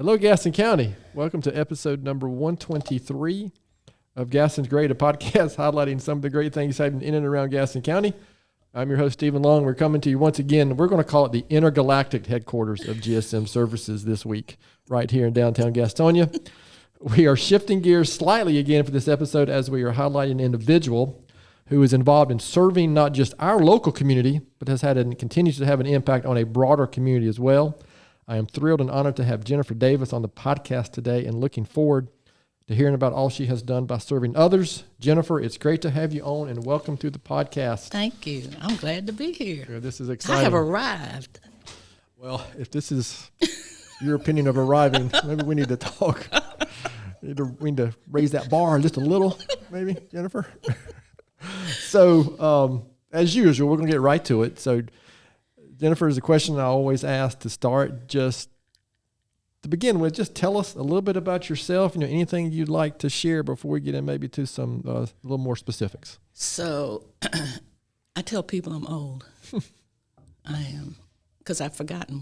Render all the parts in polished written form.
Hello, Gaston County. Welcome to episode number 123 of Gaston's Great, a podcast highlighting some of the great things happening in and around Gaston County. I'm your host, Stephen Long. We're coming to you once again. We're going to call it the intergalactic headquarters of GSM Services this week, right here in downtown Gastonia. We are shifting gears slightly again for this episode as we are highlighting an individual who is involved in serving not just our local community, but has had and continues to have an impact on a broader community as well. I am thrilled and honored to have Jennifer Davis on the podcast today and looking forward to hearing about all she has done by serving others. Jennifer, it's great to have you on and welcome to the podcast. Thank you. I'm glad to be here. Yeah, this is exciting. I have arrived. Well, if this is your opinion of arriving, maybe we need to talk. We need to raise that bar just a little, maybe, Jennifer. So, as usual, we're going to get right to it. So, Jennifer, is a question I always ask to start. Just to begin with, just tell us a little bit about yourself. Anything you'd like to share before we get in maybe to some a little more specifics. So, I tell people I'm old. I am, because I've forgotten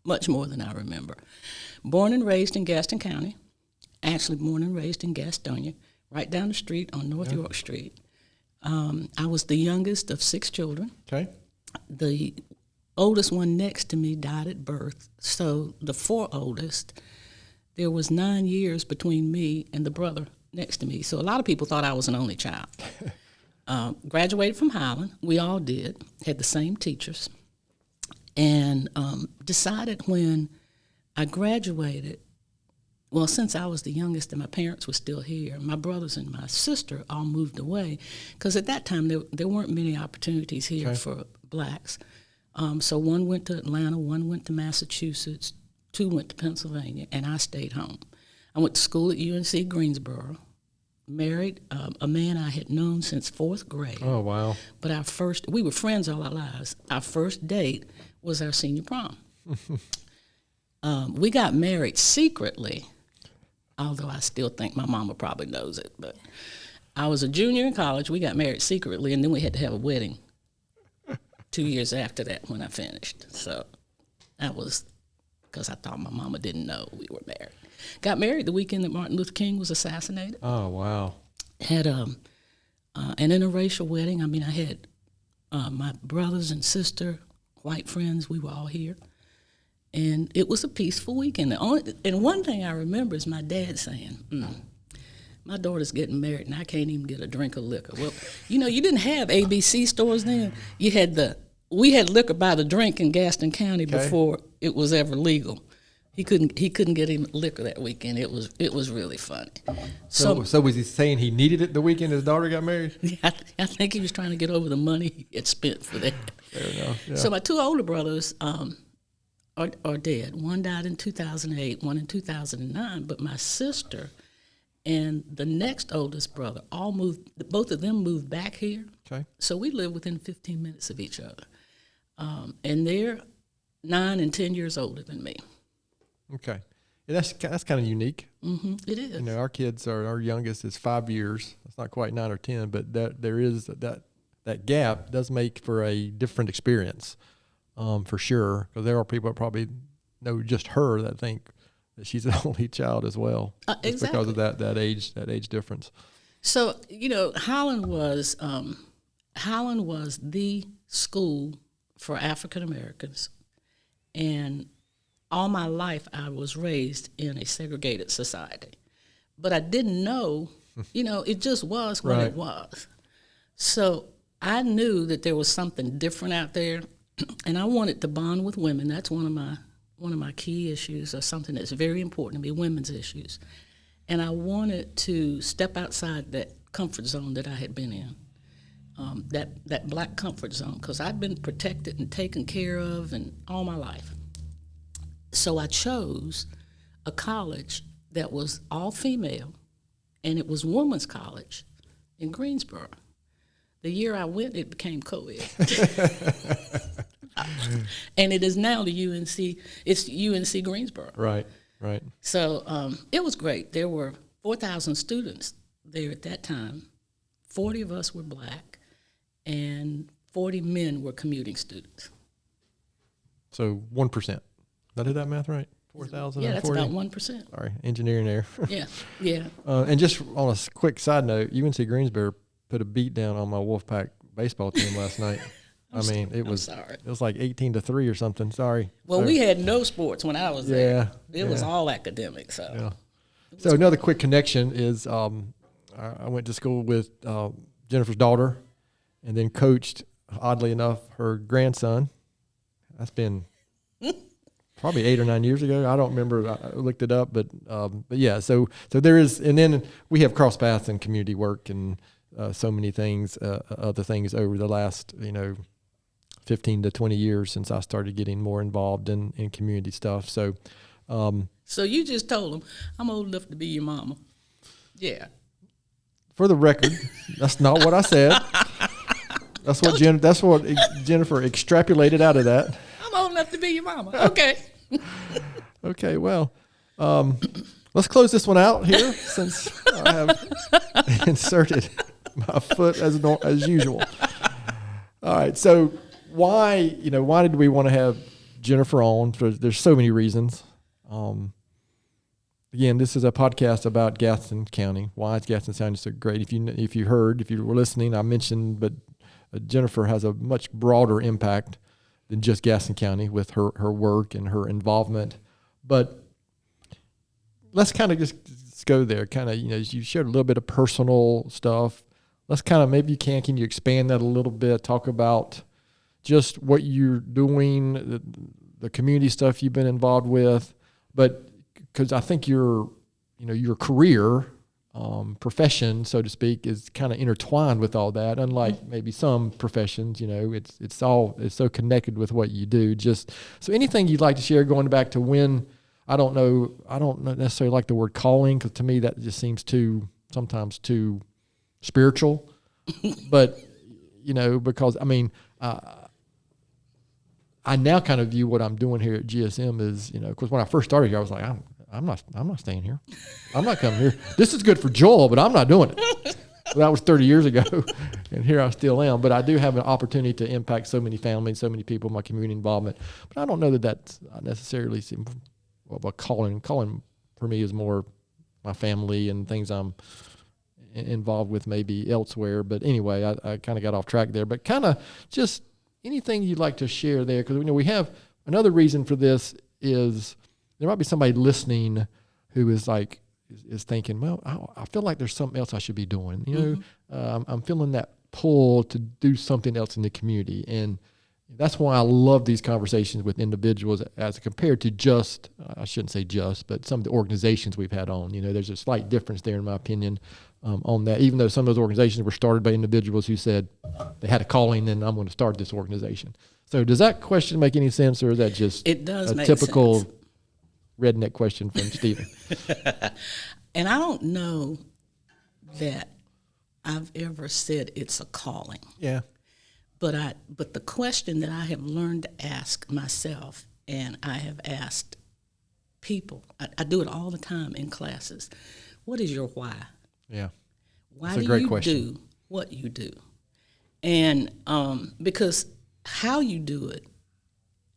much more than I remember. Born and raised in Gaston County. Actually, born and raised in Gastonia, right down the street on North York Street. I was the youngest of 6 children. Okay. The oldest one next to me died at birth. So the 4 oldest, there was 9 years between me and the brother next to me. So a lot of people thought I was an only child. Graduated from Highland. We all did. Had the same teachers. And decided when I graduated, well, since I was the youngest and my parents were still here, my brothers and my sister all moved away because at that time there weren't many opportunities here for blacks. So one went to Atlanta, one went to Massachusetts, 2 went to Pennsylvania, and I stayed home. I went to school at UNC Greensboro, married a man I had known since 4th grade. Oh, wow. But we were friends all our lives. Our first date was our senior prom. We got married secretly, although I still think my mama probably knows it. But I was a junior in college. We got married secretly, and then we had to have a wedding 2 years after that when I finished. So that was because I thought my mama didn't know we were married. Got married the weekend that Martin Luther King was assassinated. Oh, wow. Had an interracial wedding. I mean, I had my brothers and sister, white friends. We were all here. And it was a peaceful weekend. And one thing I remember is my dad saying, my daughter's getting married and I can't even get a drink of liquor. Well, you didn't have ABC stores then. We had liquor by the drink in Gaston County before it was ever legal. He couldn't get him liquor that weekend. It was really funny. So was he saying he needed it the weekend his daughter got married? Yeah, I think he was trying to get over the money he had spent for that. Fair enough. Yeah. So my 2 older brothers are dead. One died in 2008, one in 2009, but my sister and the next oldest brother both of them moved back here. Okay. So we live within 15 minutes of each other. And they're 9 and 10 years older than me. Okay. Yeah, that's kind of unique. Mm-hmm. It is. Our youngest is 5 years. It's not quite 9 or 10, but there is that gap does make for a different experience. For sure, because there are people that probably know just her that think that she's an only child as well. Exactly. Because of that age difference. So Highland was the school for African Americans, and all my life I was raised in a segregated society, but I didn't know. It just was what it was. So I knew that there was something different out there. And I wanted to bond with women. That's one of my key issues, or something that's very important to me, women's issues. And I wanted to step outside that comfort zone that I had been in, that black comfort zone, because I'd been protected and taken care of and all my life. So I chose a college that was all female, and it was women's college in Greensboro. The year I went, it became co-ed. And it is now the UNC, it's UNC Greensboro. Right. So it was great. There were 4,000 students there at that time. 40 of us were black, and 40 men were commuting students. So 1%. Did I do that math right? 4,000. Yeah, that's about 1%. Sorry, engineering there. Yeah. And just on a quick side note, UNC Greensboro put a beat down on my Wolfpack baseball team last night. It was like 18-3 or something. Sorry. Well, we had no sports when I was there. It was all academic. So. Yeah. So another quick connection is I went to school with Jennifer's daughter, and then coached, oddly enough, her grandson. That's been probably 8 or 9 years ago. I don't remember. I looked it up, but yeah. So there is, and then we have cross paths in community work and so many things, other things over the last 15 to 20 years since I started getting more involved in community stuff. So. So you just told him, I'm old enough to be your mama. Yeah. For the record, that's not what I said. That's what Jennifer extrapolated out of that. I'm old enough to be your mama. Okay. Okay, well, let's close this one out here since I have inserted my foot as usual. All right, so why did we want to have Jennifer on? There's so many reasons. Again, this is a podcast about Gaston County. Why is Gaston County so great? If you were listening, I mentioned, but Jennifer has a much broader impact than just Gaston County with her work and her involvement. But let's kind of just go there. Kind of, you shared a little bit of personal stuff. Let's kind of, maybe can you expand that a little bit? Talk about just what you're doing, the community stuff you've been involved with. But because I think your career, profession, so to speak, is kind of intertwined with all that. Unlike maybe some professions, it's so connected with what you do. Just so anything you'd like to share, going back to when, I don't necessarily like the word calling, because to me that just seems sometimes too spiritual. But because I now kind of view what I'm doing here at GSM as, because when I first started here, I was like, I'm not staying here. I'm not coming here. This is good for Joel, but I'm not doing it. Well, that was 30 years ago, and here I still am. But I do have an opportunity to impact so many families, so many people, my community involvement. But I don't know that that's necessarily a calling. Calling for me is more my family and things I'm involved with maybe elsewhere. But anyway, I kind of got off track there. But kind of just anything you'd like to share there, because we have another reason for this is there might be somebody listening who is thinking, well, I feel like there's something else I should be doing. I'm feeling that pull to do something else in the community, and that's why I love these conversations with individuals as compared to just, I shouldn't say just, but some of the organizations we've had on. There's a slight difference there, in my opinion, on that, even though some of those organizations were started by individuals who said they had a calling and I'm going to start this organization. So does that question make any sense, or is that just it does a make typical sense. Redneck question from Stephen? And I don't know that I've ever said it's a calling. Yeah. But the question that I have learned to ask myself, and I have asked people, I do it all the time in classes, what is your why? Yeah. Why do you do what you do? And because how you do it,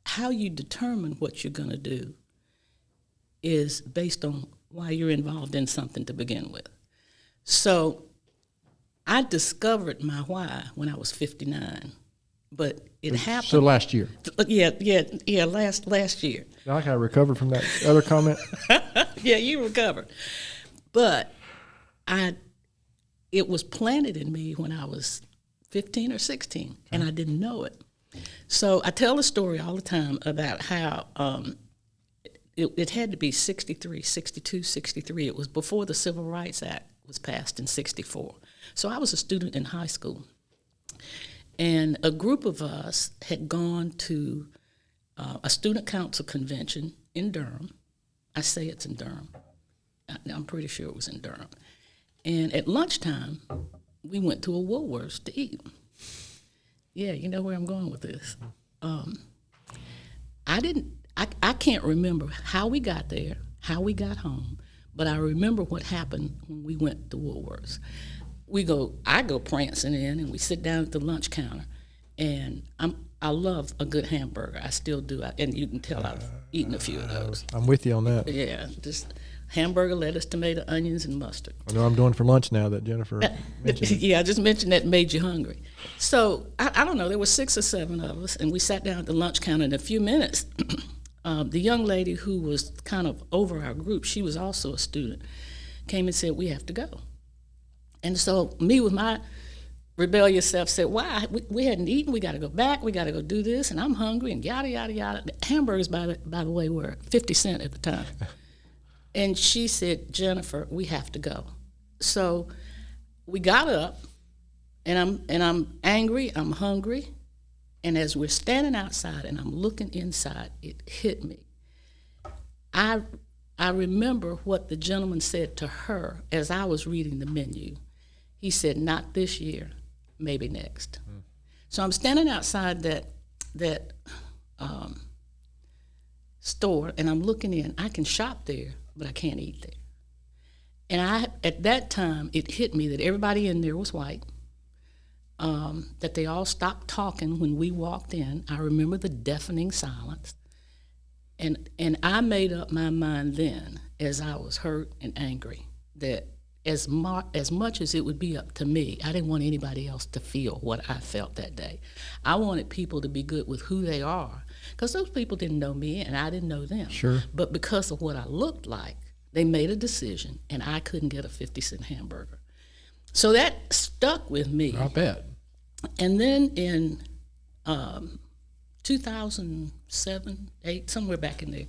how you determine what you're going to do is based on why you're involved in something to begin with. So I discovered my why when I was 59, but it happened. So last year. Yeah, last year. I kind of recovered from that other comment. Yeah, you recovered. But it was planted in me when I was 15 or 16, and I didn't know it. So I tell a story all the time about how it had to be 63, 62, 63. It was before the Civil Rights Act was passed in 64. So I was a student in high school. And a group of us had gone to a student council convention in Durham. I say it's in Durham. I'm pretty sure it was in Durham. And at lunchtime, we went to a Woolworths to eat. Yeah, you know where I'm going with this. I can't remember how we got there, how we got home, but I remember what happened when we went to Woolworths. I go prancing in, and we sit down at the lunch counter, and I love a good hamburger. I still do, and you can tell eating a few of those. I'm with you on that. Yeah, just hamburger, lettuce, tomato, onions, and mustard. I know I'm doing for lunch now that Jennifer mentioned. Yeah, I just mentioned that made you hungry. So I don't know. There were 6 or 7 of us, and we sat down at the lunch counter. In a few minutes, the young lady who was kind of over our group, she was also a student, came and said, "We have to go." And so me with my rebellious self said, "Why? We hadn't eaten. We got to go back. We got to go do this, and I'm hungry." And yada yada yada. Hamburgers, by the way, were 50 cents at the time. And she said, "Jennifer, we have to go." So we got up, and I'm angry, I'm hungry, and as we're standing outside and I'm looking inside, it hit me. I remember what the gentleman said to her as I was reading the menu. He said, "Not this year, maybe next." So I'm standing outside that store, and I'm looking in. I can shop there, but I can't eat there. And at that time, it hit me that everybody in there was white, that they all stopped talking when we walked in. I remember the deafening silence. And I made up my mind then, as I was hurt and angry, that as much as it would be up to me, I didn't want anybody else to feel what I felt that day. I wanted people to be good with who they are, because those people didn't know me and I didn't know them. Sure. But because of what I looked like, they made a decision, and I couldn't get a 50-cent hamburger. So that stuck with me. I bet. And then in 2007, 8, somewhere back in there,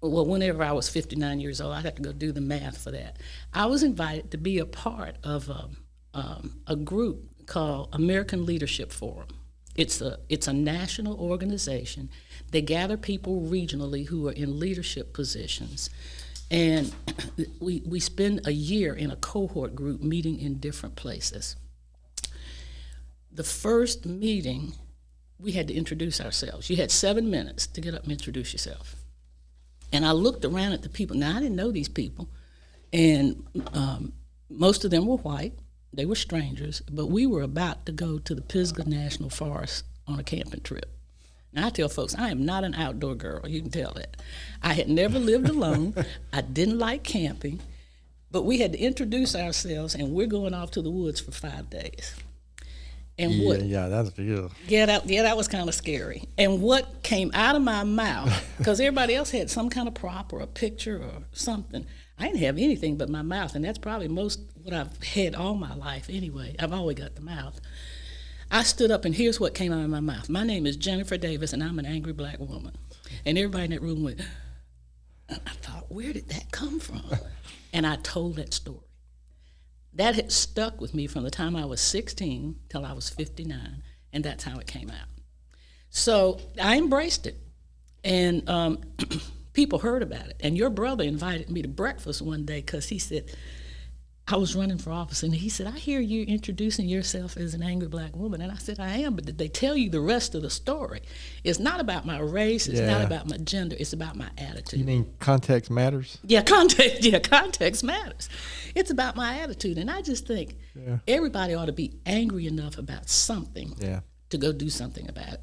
well, whenever I was 59 years old, I'd have to go do the math for that. I was invited to be a part of a group called American Leadership Forum. It's a national organization. They gather people regionally who are in leadership positions. And we spend a year in a cohort group meeting in different places. The first meeting, we had to introduce ourselves. You had 7 minutes to get up and introduce yourself. And I looked around at the people. Now, I didn't know these people. And most of them were white. They were strangers. But we were about to go to the Pisgah National Forest on a camping trip. Now, I tell folks, I am not an outdoor girl. You can tell that. I had never lived alone. I didn't like camping. But we had to introduce ourselves, and we're going off to the woods for 5 days. And that's beautiful. Yeah, that was kind of scary. And what came out of my mouth, because everybody else had some kind of prop or a picture or something, I didn't have anything but my mouth, and that's probably most what I've had all my life anyway. I've always got the mouth. I stood up, and here's what came out of my mouth. "My name is Jennifer Davis, and I'm an angry black woman." And everybody in that room went, I thought, where did that come from? And I told that story. That had stuck with me from the time I was 16 till I was 59, and that's how it came out. So I embraced it, and people heard about it. And your brother invited me to breakfast one day because he said, I was running for office, and he said, "I hear you introducing yourself as an angry black woman." And I said, "I am, but did they tell you the rest of the story? It's not about my race, it's not about my gender, it's about my attitude." You mean context matters? Yeah, context matters. It's about my attitude. And I just think everybody ought to be angry enough about something to go do something about it.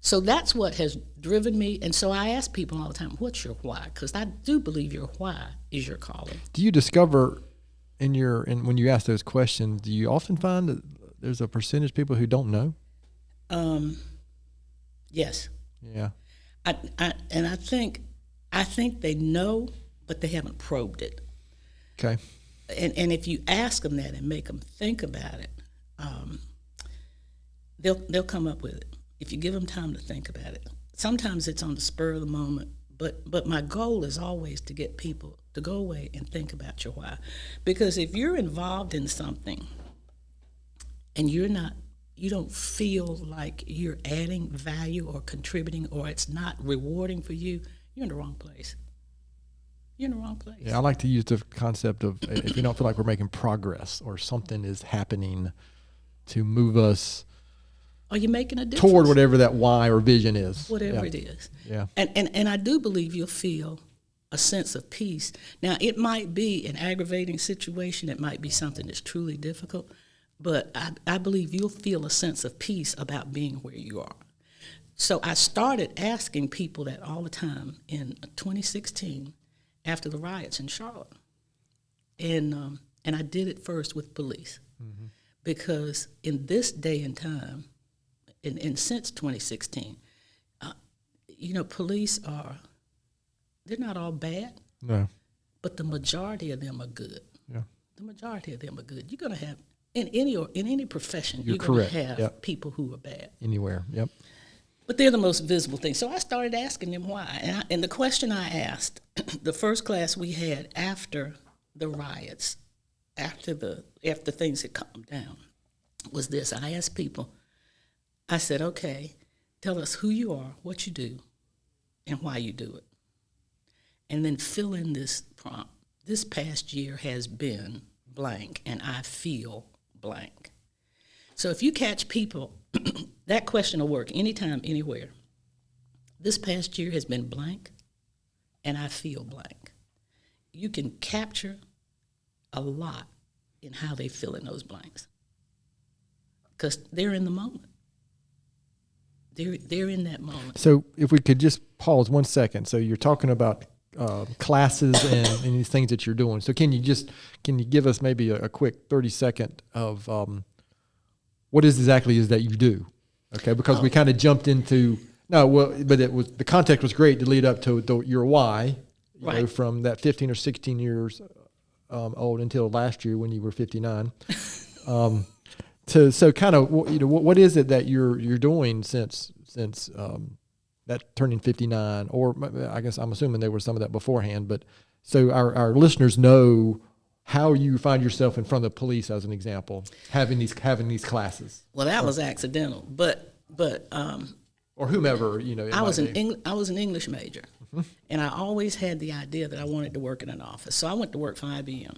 So that's what has driven me. And so I ask people all the time, what's your why? Because I do believe your why is your calling. Do you discover when you ask those questions, do you often find that there's a percentage of people who don't know? Yes. Yeah. I think they know, but they haven't probed it. Okay. And if you ask them that and make them think about it, they'll come up with it. If you give them time to think about it. Sometimes it's on the spur of the moment, but my goal is always to get people to go away and think about your why. Because if you're involved in something and you don't feel like you're adding value or contributing, or it's not rewarding for you, you're in the wrong place. You're in the wrong place. Yeah, I like to use the concept of if you don't feel like we're making progress or something is happening to move us Are you making a difference? Toward whatever that why or vision is. Whatever it is. Yeah. And I do believe you'll feel a sense of peace. Now, it might be an aggravating situation. It might be something that's truly difficult. But I believe you'll feel a sense of peace about being where you are. So I started asking people that all the time in 2016 after the riots in Charlotte. And I did it first with police because in this day and time, and since 2016, police they're not all bad. No. But the majority of them are good. Yeah. The majority of them are good. You're going to have, in any profession, you're going correct. to have Yep. people who are bad. Anywhere. Yep. But they're the most visible thing. So I started asking them why. And the question I asked, the first class we had after the riots, after things had calmed down, was this. I asked people, I said, okay, tell us who you are, what you do, and why you do it. And then fill in this prompt. This past year has been blank, and I feel blank. So if you catch people, that question will work anytime, anywhere. This past year has been blank, and I feel blank. You can capture a lot in how they fill in those blanks because they're in the moment. They're in that moment. So if we could just pause 1 second. So you're talking about classes and these things that you're doing. So can you give us maybe a quick 30-second of what exactly is that you do? Okay, because we kind of jumped into but the context was great to lead up to your why. You know, from that 15 or 16 years old until last year when you were 59. So kind of what is it that you're doing since that turning 59, or I guess I'm assuming there was some of that beforehand, but so our listeners know how you find yourself in front of the police as an example, having these classes. Well, that was accidental, but or whomever, I was an English major, and I always had the idea that I wanted to work in an office. So I went to work for IBM.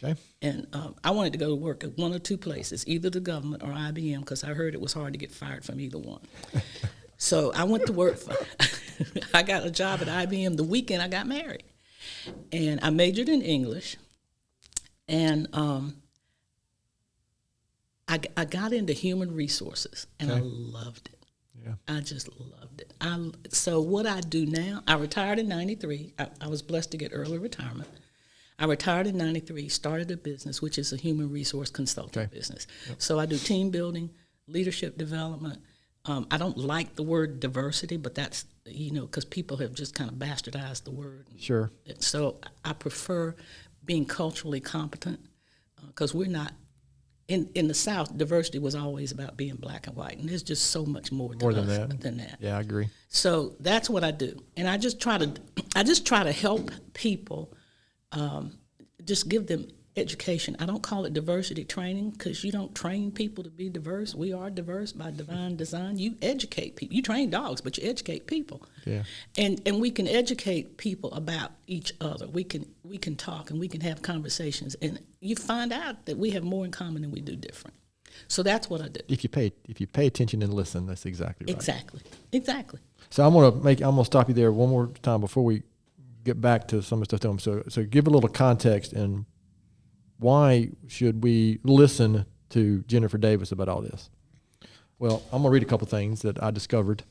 Okay. And I wanted to go to work at one or two places, either the government or IBM, because I heard it was hard to get fired from either one. So I went to work I got a job at IBM the weekend I got married. And I majored in English. And I got into human resources, and I loved it. Yeah. I just loved it. So what I do now, I retired in 93. I was blessed to get early retirement. I retired in 93, started a business, which is a human resource consulting business. Yep. So I do team building, leadership development. I don't like the word diversity, but that's, because people have just kind of bastardized the word. Sure. So I prefer being culturally competent because we're not, in the South, diversity was always about being black and white, and there's just so much more than that. Yeah, I agree. So that's what I do, and I just try to help people. Just give them education. I don't call it diversity training because you don't train people to be diverse. We are diverse by divine design. You educate people. You train dogs, but you educate people. Yeah. And we can educate people about each other. We can talk and we can have conversations, and you find out that we have more in common than we do different. So that's what I do. If you pay attention and listen, that's exactly right. Exactly. So I'm gonna stop you there one more time before we get back to some of the stuff. So give a little context and why should we listen to Jennifer Davis about all this? Well, I'm gonna read a couple things that I discovered.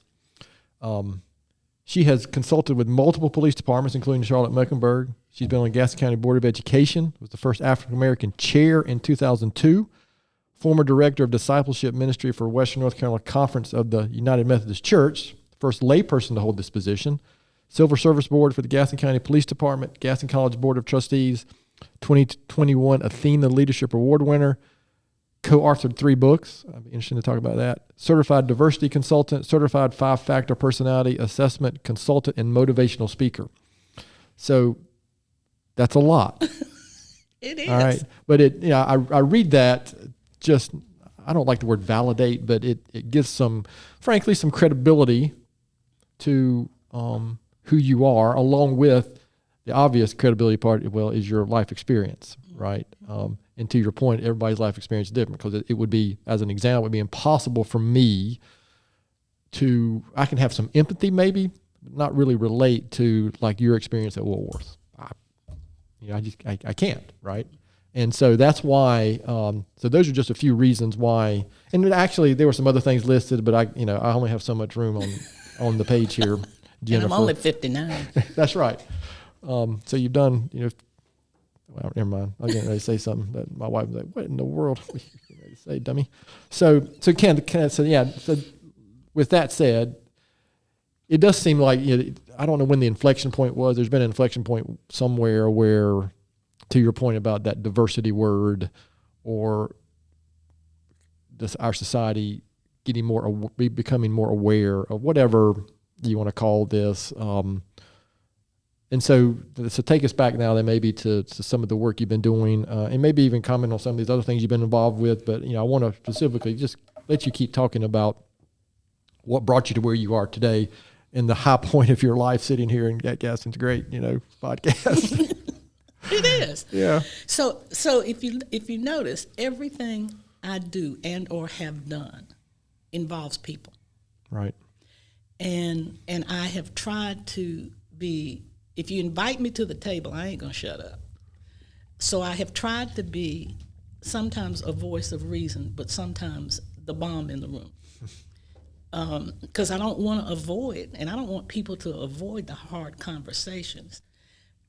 She has consulted with multiple police departments, including Charlotte-Mecklenburg. She's been on the Gaston County Board of Education, was the first African-American chair in 2002, former director of discipleship ministry for Western North Carolina Conference of the United Methodist Church, first layperson to hold this position, Silver Service Board for the Gaston County Police Department, Gaston College Board of Trustees, 2021 Athena Leadership Award winner, co-authored 3 books. I'd be interested to talk about that. Certified diversity consultant, certified 5-factor personality assessment consultant, and motivational speaker. So that's a lot. It is. All right. But I read that just, I don't like the word validate, but it gives frankly, some credibility to who you are, along with the obvious credibility part, is your life experience, right? And to your point, everybody's life experience is different because it would be, as an example, it would be impossible for me I can have some empathy maybe, but not really relate to like your experience at Woolworths. I can't, right? And so that's why, so those are just a few reasons why, and actually there were some other things listed, but I only have so much room on the page here, Jennifer. And I'm only 59. That's right. So you've done, well, never mind. I was getting ready to say something that my wife was like, what in the world are you getting ready to say, dummy? So with that said, it does seem like, I don't know when the inflection point was. There's been an inflection point somewhere where, to your point about that diversity word, or just our society becoming more aware of whatever you want to call this. And so take us back now then maybe to some of the work you've been doing, and maybe even comment on some of these other things you've been involved with. But, I want to specifically just let you keep talking about what brought you to where you are today and the high point of your life sitting here in Gaston's Great, podcast. It is. Yeah. So if you notice, everything I do and or have done involves people. Right. And I have tried to be, if you invite me to the table, I ain't gonna shut up. So I have tried to be sometimes a voice of reason, but sometimes the bomb in the room. Because I don't want to avoid, and I don't want people to avoid the hard conversations.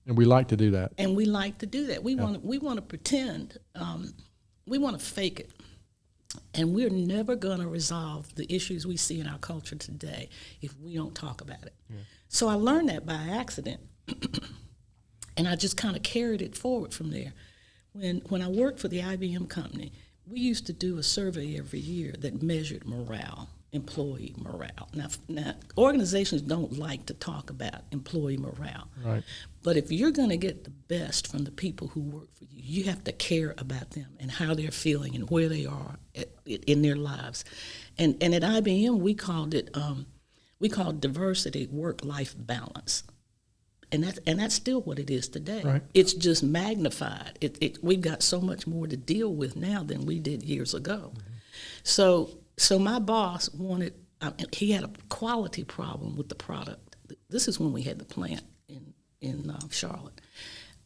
And we like to do that. And we like to do that. We want to pretend. We want to fake it. And we're never going to resolve the issues we see in our culture today if we don't talk about it. Yeah. So I learned that by accident. And I just kind of carried it forward from there. When I worked for the IBM company, we used to do a survey every year that measured morale, employee morale. Now, organizations don't like to talk about employee morale. Right. But if you're going to get the best from the people who work for you, you have to care about them and how they're feeling and where they are in their lives. And at IBM, we called diversity work-life balance. And that's still what it is today. Right. It's just magnified. We've got so much more to deal with now than we did years ago. Mm-hmm. So my boss he had a quality problem with the product. This is when we had the plant in Charlotte.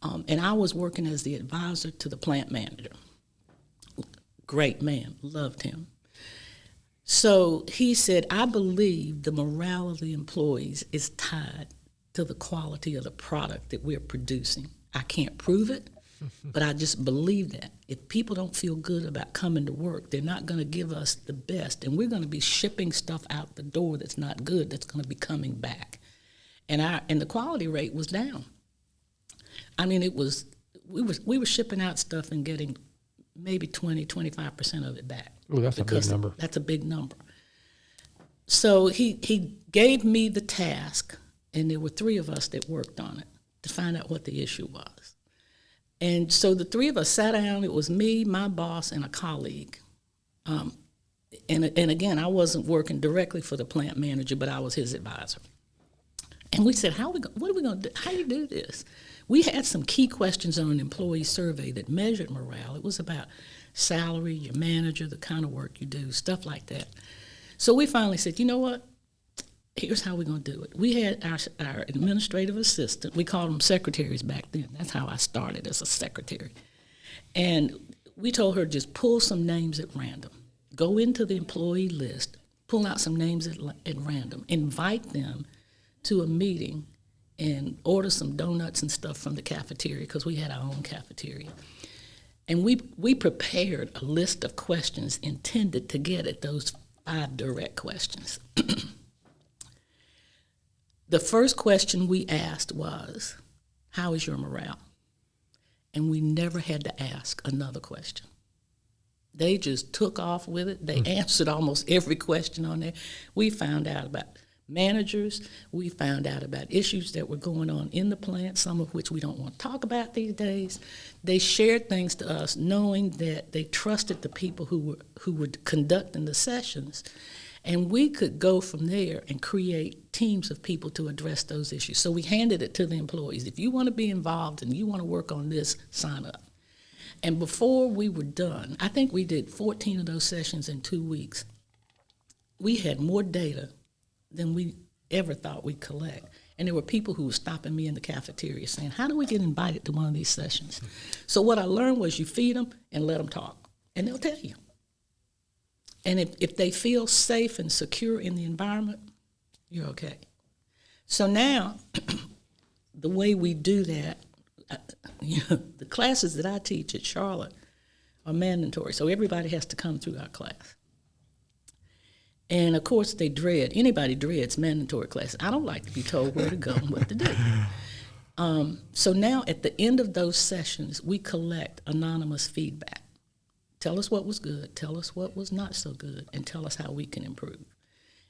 And I was working as the advisor to the plant manager. Great man, loved him. So he said, I believe the morale of the employees is tied to the quality of the product that we're producing. I can't prove it, but I just believe that. If people don't feel good about coming to work, they're not going to give us the best, and we're going to be shipping stuff out the door that's not good, that's going to be coming back. And the quality rate was down. I mean, we were shipping out stuff and getting maybe 20-25% of it back. Oh, that's a big number. That's a big number. So he gave me the task, and there were 3 of us that worked on it to find out what the issue was. And so the 3 of us sat down. It was me, my boss, and a colleague. And again, I wasn't working directly for the plant manager, but I was his advisor. And we said, what are we going to do? How do you do this? We had some key questions on an employee survey that measured morale. It was about salary, your manager, the kind of work you do, stuff like that. So we finally said, you know what? Here's how we're going to do it. We had our administrative assistant. We called them secretaries back then. That's how I started, as a secretary. And we told her, just pull some names at random. Go into the employee list, pull out some names at random, invite them to a meeting, and order some donuts and stuff from the cafeteria, because we had our own cafeteria. And we prepared a list of questions intended to get at those 5 direct questions. The first question we asked was, how is your morale? And we never had to ask another question. They just took off with it. They answered almost every question on there. We found out about managers. We found out about issues that were going on in the plant, some of which we don't want to talk about these days. They shared things to us, knowing that they trusted the people who were conducting the sessions. And we could go from there and create teams of people to address those issues. So we handed it to the employees. If you want to be involved and you want to work on this, sign up. And before we were done, I think we did 14 of those sessions in 2 weeks. We had more data than we ever thought we'd collect. And there were people who were stopping me in the cafeteria saying, how do we get invited to one of these sessions? So what I learned was you feed them and let them talk, and they'll tell you. And if they feel safe and secure in the environment, you're okay. So now, the way we do that, the classes that I teach at Charlotte are mandatory, so everybody has to come through our class. And of course, anybody dreads mandatory classes. I don't like to be told where to go and what to do. So now at the end of those sessions, we collect anonymous feedback. Tell us what was good, tell us what was not so good, and tell us how we can improve.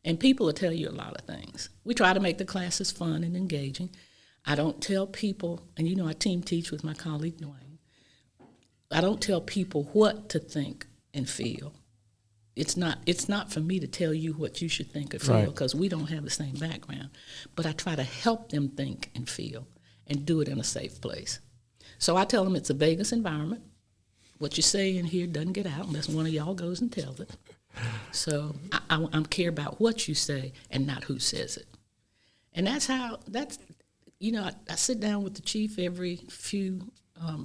And people will tell you a lot of things. We try to make the classes fun and engaging. I don't tell people, and I team teach with my colleague Dwayne, I don't tell people what to think and feel. It's not for me to tell you what you should think or feel, because we don't have the same background. But I try to help them think and feel and do it in a safe place. So I tell them it's a Vegas environment. What you say in here doesn't get out unless one of y'all goes and tells it. So I care about what you say and not who says it. And I sit down with the chief every few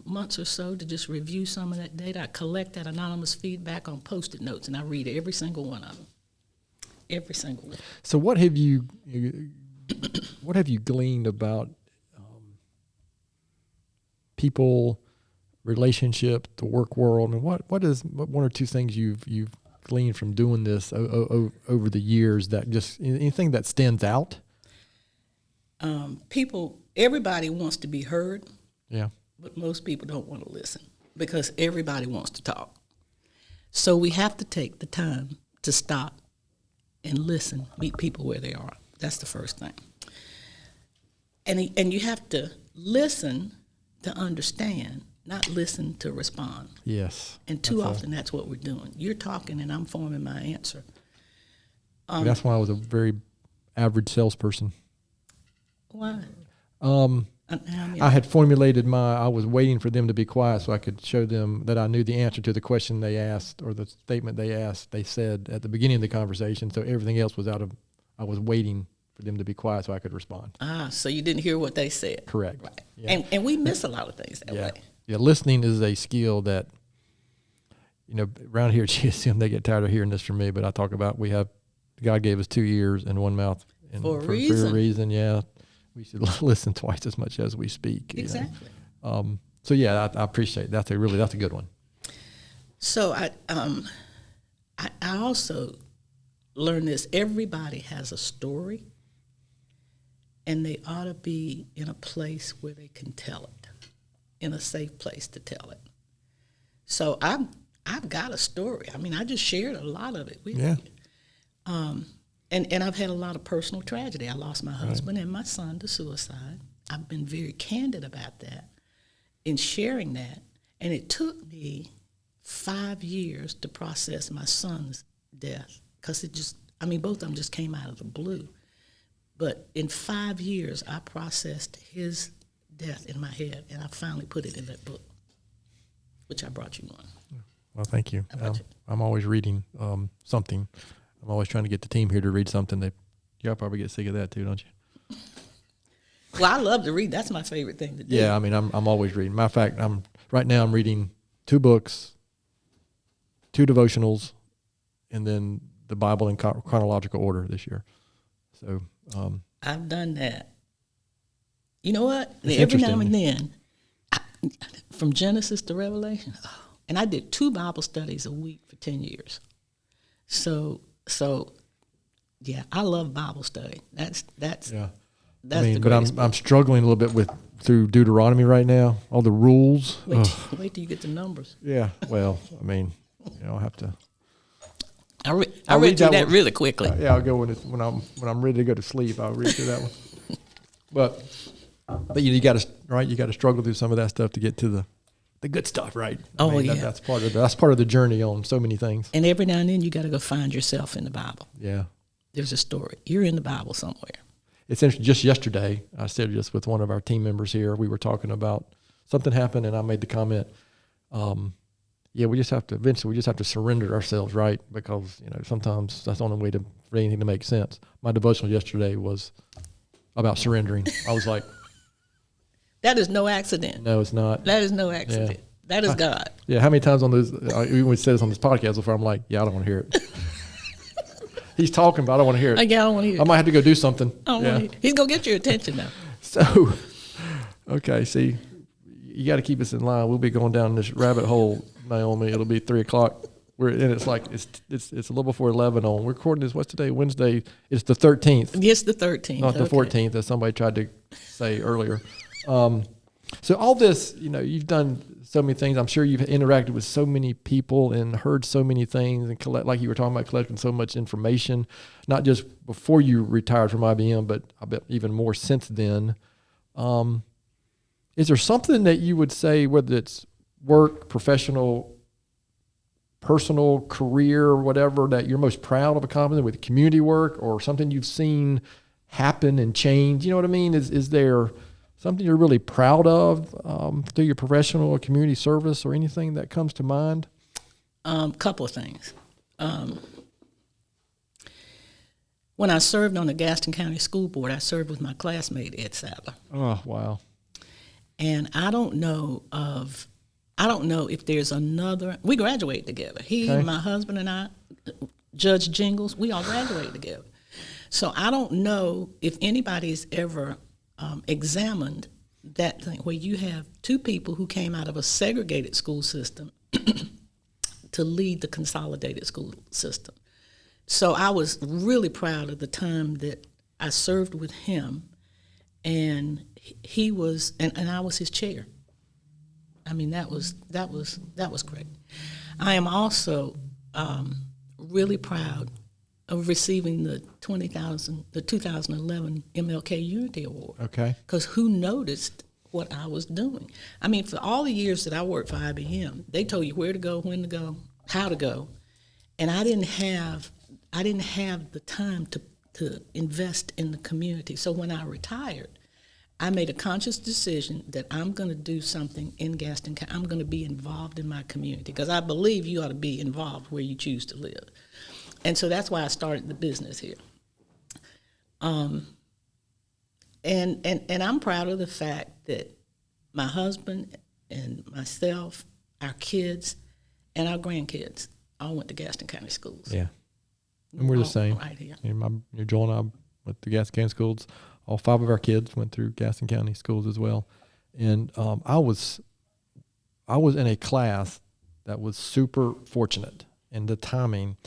months or so to just review some of that data. I collect that anonymous feedback on Post-it notes, and I read every single one of them. Every single one. So what have you gleaned about people, relationship, the work world, and what is one or two things you've gleaned from doing this over the years that just anything that stands out? Everybody wants to be heard. Yeah. But most people don't want to listen because everybody wants to talk. So we have to take the time to stop and listen, meet people where they are. That's the first thing. And you have to listen to understand, not listen to respond. Yes. And too often that's what we're doing. You're talking and I'm forming my answer. That's why I was a very average salesperson. Why? I had formulated I was waiting for them to be quiet so I could show them that I knew the answer to the question they asked or the statement they said at the beginning of the conversation. So everything else was I was waiting for them to be quiet so I could respond. So you didn't hear what they said. Correct. Right. Yeah. And we miss a lot of things that way. Yeah, listening is a skill that, around here at GSM, they get tired of hearing this from me, but I talk about God gave us 2 ears and one mouth. And for a reason. Yeah. We should listen twice as much as we speak. Exactly. So yeah, I appreciate that. That's a good one. So I also learned this. Everybody has a story, and they ought to be in a place where they can tell it, in a safe place to tell it. So I've got a story. I mean, I just shared a lot of it with you. And I've had a lot of personal tragedy. I lost my husband and my son to suicide. I've been very candid about that in sharing that. And it took me 5 years to process my son's death because both of them just came out of the blue. But in 5 years, I processed his death in my head, and I finally put it in that book, which I brought you one. Well, thank you. I'm always reading something. I'm always trying to get the team here to read something. Y'all probably get sick of that too, don't you? Well, I love to read. That's my favorite thing to do. Yeah, I'm always reading. Matter of fact, right now I'm reading 2 books, 2 devotionals, and then the Bible in chronological order this year. So I've done that. You know what? Every now and then, from Genesis to Revelation, and I did 2 Bible studies a week for 10 years. So yeah, I love Bible study. That's yeah. The but I'm struggling a little bit through Deuteronomy right now. All the rules. Wait till you get the numbers. Yeah. Well, I'll have to. I read through that really quickly. I'll go when I'm ready to go to sleep. I'll read through that one. But you got to struggle through some of that stuff to get to the good stuff, right? That's part of the journey on so many things. And every now and then you got to go find yourself in the Bible. Yeah. There's a story. You're in the Bible somewhere. It's interesting. Just yesterday, I said this with one of our team members here. We were talking about something happened, and I made the comment, we just have to surrender ourselves, right? Because, sometimes that's the only way for anything to make sense. My devotional yesterday was about surrendering. I was like, That is no accident. no, it's not. That is no accident. Yeah. That is God. Yeah, how many times on those, we said this on this podcast before, I'm like, yeah, I don't want to hear it. He's talking, but I don't want to hear it. Yeah, I don't want to hear I it. might have to go do something. I don't want to hear it. He's going to get your attention now. So, okay, see, you got to keep us in line. We'll be going down this rabbit hole, Naomi. It'll be 3 o'clock. It's like it's a little before 11 on. We're recording this. What's today? Wednesday. It's the 13th. Yes, the 13th. Not the 14th, as somebody tried to say earlier. So all this, you've done so many things. I'm sure you've interacted with so many people and heard so many things and like you were talking about, collecting so much information, not just before you retired from IBM, but I bet even more since then. Is there something that you would say, whether it's work, professional, personal, career, whatever, that you're most proud of accomplishing with community work, or something you've seen happen and change? You know what I mean? Is there something you're really proud of through your professional or community service, or anything that comes to mind? Couple of things. When I served on the Gaston County School Board, I served with my classmate, Ed Sadler. Oh, wow. And I don't know if there's another. We graduated together. He, Okay. my husband, and I, Judge Jingles, we all graduated together. So I don't know if anybody's ever examined that thing where you have two people who came out of a segregated school system to lead the consolidated school system. So I was really proud of the time that I served with him, and he was, and I was his chair. I mean, that was great. I am also really proud of receiving the 2011 MLK Unity Award. Okay. Because who noticed what I was doing? I mean, for all the years that I worked for IBM, they told you where to go, when to go, how to go, and I didn't have the time to invest in the community. So when I retired, I made a conscious decision that I'm going to do something in Gaston County. I'm going to be involved in my community, because I believe you ought to be involved where you choose to live. And so that's why I started the business here. And I'm proud of the fact that my husband and myself, our kids, and our grandkids all went to Gaston County schools. Yeah. And we're the same. Right here. Joel and I went to Gaston County schools. All 5 of our kids went through Gaston County schools as well. And I was in a class that was super fortunate in the timing,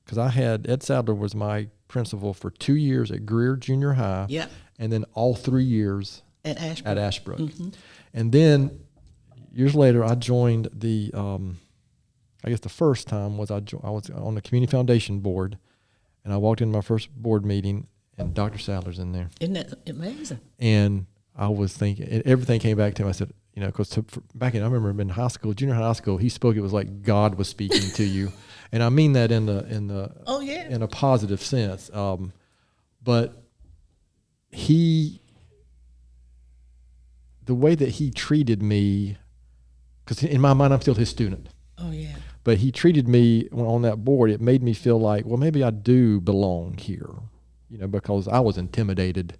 because I had Ed Sadler was my principal for 2 years at Greer Junior High. Yep. And then all 3 years At Ashbrook. at Ashbrook. Mm-hmm. And then years later, I joined the, I guess the first time was I was on the Community Foundation board, and I walked into my first board meeting, and Dr. Sadler's in there. Isn't that amazing? And I was thinking, everything came back to him. I said, because back in, I remember in high school, junior high school, he spoke, it was like God was speaking to you. And I mean that in a positive sense. But the way that he treated me, because in my mind, I'm still his student. Oh, yeah. But he treated me on that board, it made me feel like, well, maybe I do belong here, because I was intimidated.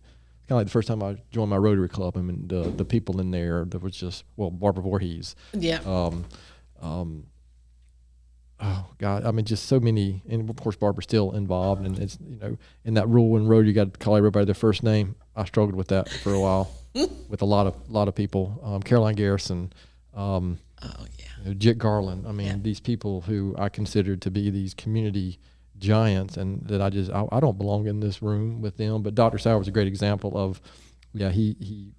Kind of like the first time I joined my Rotary Club, I mean, the people in there, there was just, Barbara Voorhees. Yeah. Oh God, I mean, just so many, and of course Barbara's still involved, and it's, in that rule in Rotary, you got to call everybody their first name. I struggled with that for a while with a lot of people. Caroline Garrison, Jit Garland. I mean, these people who I considered to be these community giants, and that I don't belong in this room with them. But Dr. Sauer was a great example of, he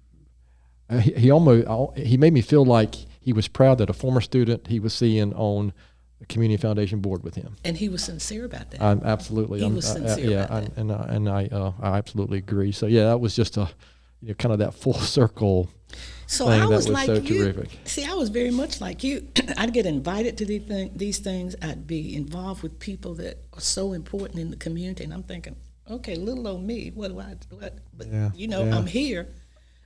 made me feel like he was proud that a former student he was seeing on the Community Foundation board with him. And he was sincere about that. Absolutely. He was sincere about that. I absolutely agree. So that was just a, kind of that full circle. So thing I was that was like so you. terrific. See, I was very much like you. I'd get invited to these things. I'd be involved with people that are so important in the community, and I'm thinking, okay, little old me, what do I do? But I'm here.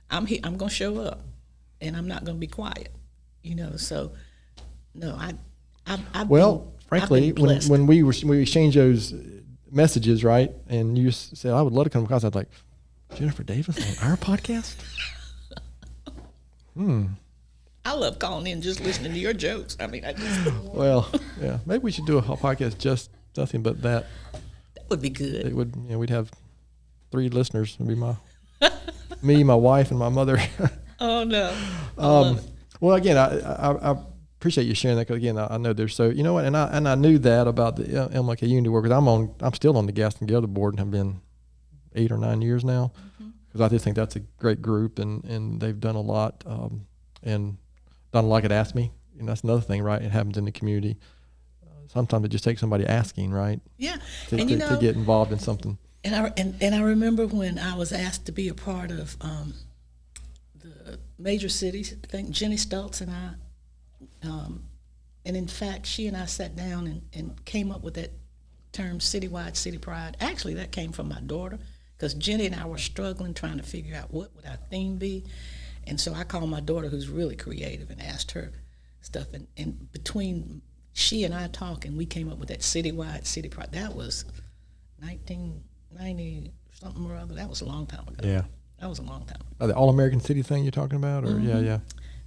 I'm going to show up, and I'm not going to be quiet. So no, frankly, when we exchanged those messages, right, and you said I would love to come to class, I was like, Jennifer Davis on our podcast? I love calling in just listening to your jokes. I mean, Well, yeah. Maybe we should do a whole podcast just nothing but that. that would be good. It would, we'd have 3 listeners. It'd be me, my wife, and my mother. Oh, no. I love it. Well, again, I appreciate you sharing that because again, I know there's so you know what, and I knew that about the MLK Unity work because I'm still on the Gaston Gather board and have been 8 or 9 years now because I just think that's a great group and they've done a lot and done a lot at Ask Me. And that's another thing, right? It happens in the community. Sometimes it just takes somebody asking, right? Yeah, To get involved in something. And I remember when I was asked to be a part of the major cities thing. Jenny Stultz and I. And in fact, she and I sat down and came up with that term, citywide city pride. Actually, that came from my daughter, because Jenny and I were struggling trying to figure out what would our theme be. And so I called my daughter, who's really creative, and asked her stuff. And between she and I talking, we came up with that citywide city pride. That was 1990 something or other. That was a long time ago. Yeah. That was a long time ago. The All-American City thing you're talking about? Or yeah.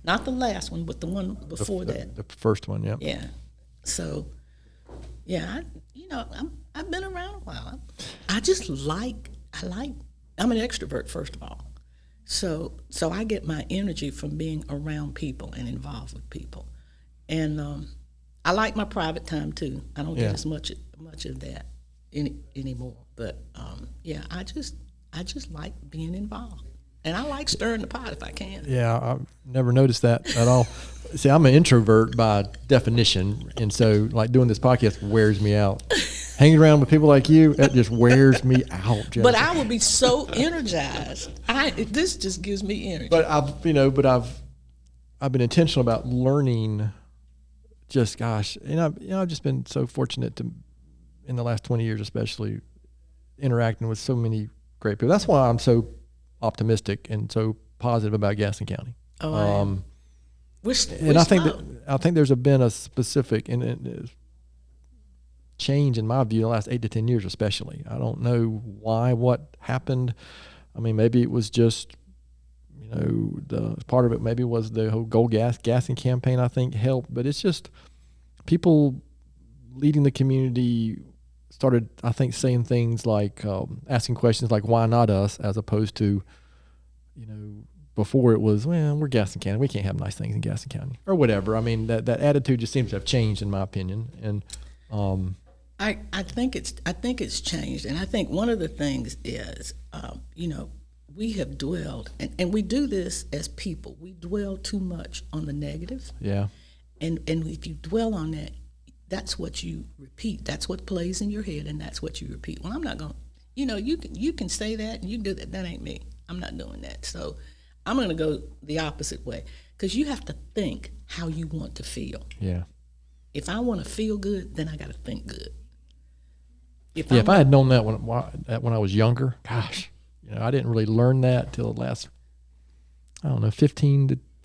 Not the last one, but the one before that. The first one, yeah. Yeah. So, yeah, I've been around a while. I'm an extrovert, first of all. So I get my energy from being around people and involved with people. And I like my private time too. I don't get as much of that anymore. But yeah, I just like being involved. And I like stirring the pot if I can. Yeah, I've never noticed that at all. See, I'm an introvert by definition, and so like doing this podcast wears me out. Hanging around with people like you, that just wears me out. Jessica. But I would be so energized. This just gives me energy. But I've been intentional about learning. Just gosh, and I've just been so fortunate to, in the last 20 years especially, interacting with so many great people. That's why I'm so optimistic and so positive about Gaston County. I think there's been a specific change in my view in the last 8 to 10 years, especially. I don't know what happened. I mean, maybe it was just the part of it maybe was the whole Gold Gaston campaign. I think helped, but it's just people leading the community started, I think, saying things like asking questions like, why not us, as opposed to, before it was, well, we're Gaston County, we can't have nice things in Gaston County, or whatever. I mean, that attitude just seems to have changed, in my opinion. And I think it's changed. And I think one of the things is, we have dwelled, and we do this as people, we dwell too much on the negative. Yeah. And if you dwell on that, that's what you repeat. That's what plays in your head, and that's what you repeat. Well, I'm not going to, you can say that, and you can do that. That ain't me. I'm not doing that. So I'm going to go the opposite way, because you have to think how you want to feel. Yeah. If I want to feel good, then I got to think good. If I had known that when I was younger, gosh, I didn't really learn that till the last,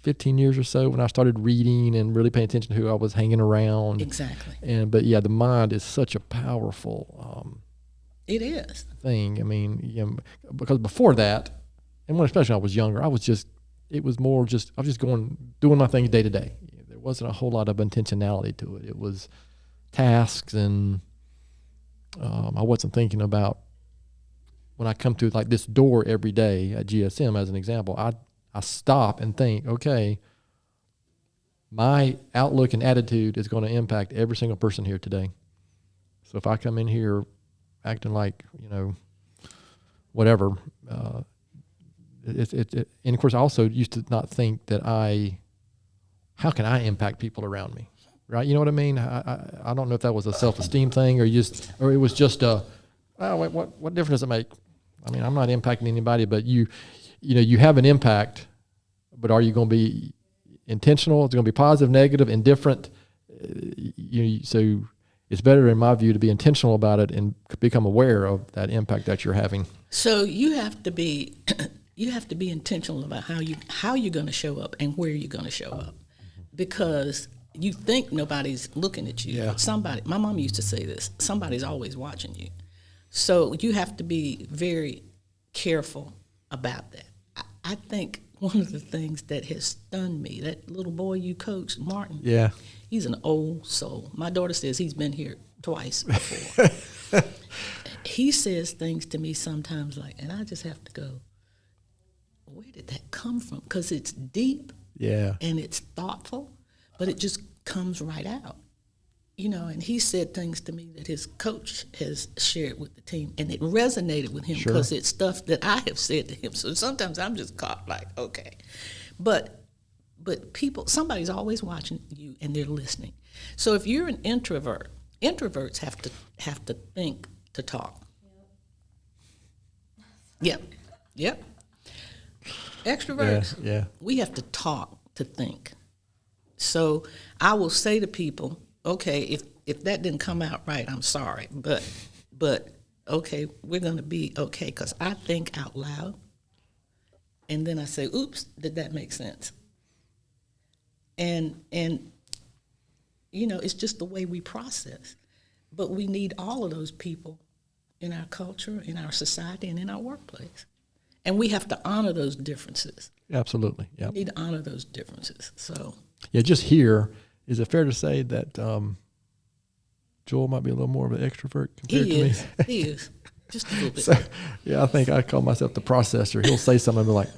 15 years or so, when I started reading and really paying attention to who I was hanging around. Exactly. But yeah, the mind is such a powerful it is thing. I mean, because before that, and especially when I was younger, I was just doing my things day to day. There wasn't a whole lot of intentionality to it. It was tasks, and I wasn't thinking about when I come through like this door every day at GSM, as an example. I stop and think, okay, my outlook and attitude is going to impact every single person here today. So if I come in here acting like, whatever, and of course I also used to not think that how can I impact people around me, right? You know what I mean? I don't know if that was a self-esteem thing or it was just what difference does it make? I mean, I'm not impacting anybody, but you have an impact, but are you going to be intentional? It's going to be positive, negative, indifferent. So it's better, in my view, to be intentional about it and become aware of that impact that you're having. So you have to be intentional about how you're going to show up and where you're going to show up, because you think nobody's looking at you. Yeah. But my mom used to say this, somebody's always watching you. So you have to be very careful about that. I think one of the things that has stunned me, that little boy you coached, Martin. Yeah. He's an old soul. My daughter says he's been here twice before. He says things to me sometimes like, and I just have to go, where did that come from? Because it's deep, Yeah. and it's thoughtful, but it just comes right out. You know, and he said things to me that his coach has shared with the team, and it resonated with him because it's stuff that I have said to him. So sometimes I'm just caught like, okay. But people, somebody's always watching you, and they're listening. So if you're an introvert, introverts have to think to talk. Yep. Extroverts, we have to talk to think. So I will say to people, okay, if that didn't come out right, I'm sorry, but okay, we're going to be okay, because I think out loud, and then I say, oops, did that make sense? And you know, it's just the way we process. But we need all of those people in our culture, in our society, and in our workplace. And we have to honor those differences. Absolutely, yeah. We need to honor those differences, so. Yeah, just here, is it fair to say that Joel might be a little more of an extrovert compared to me? He is, just a little bit. So, yeah, I think I call myself the processor. He'll say something and be like,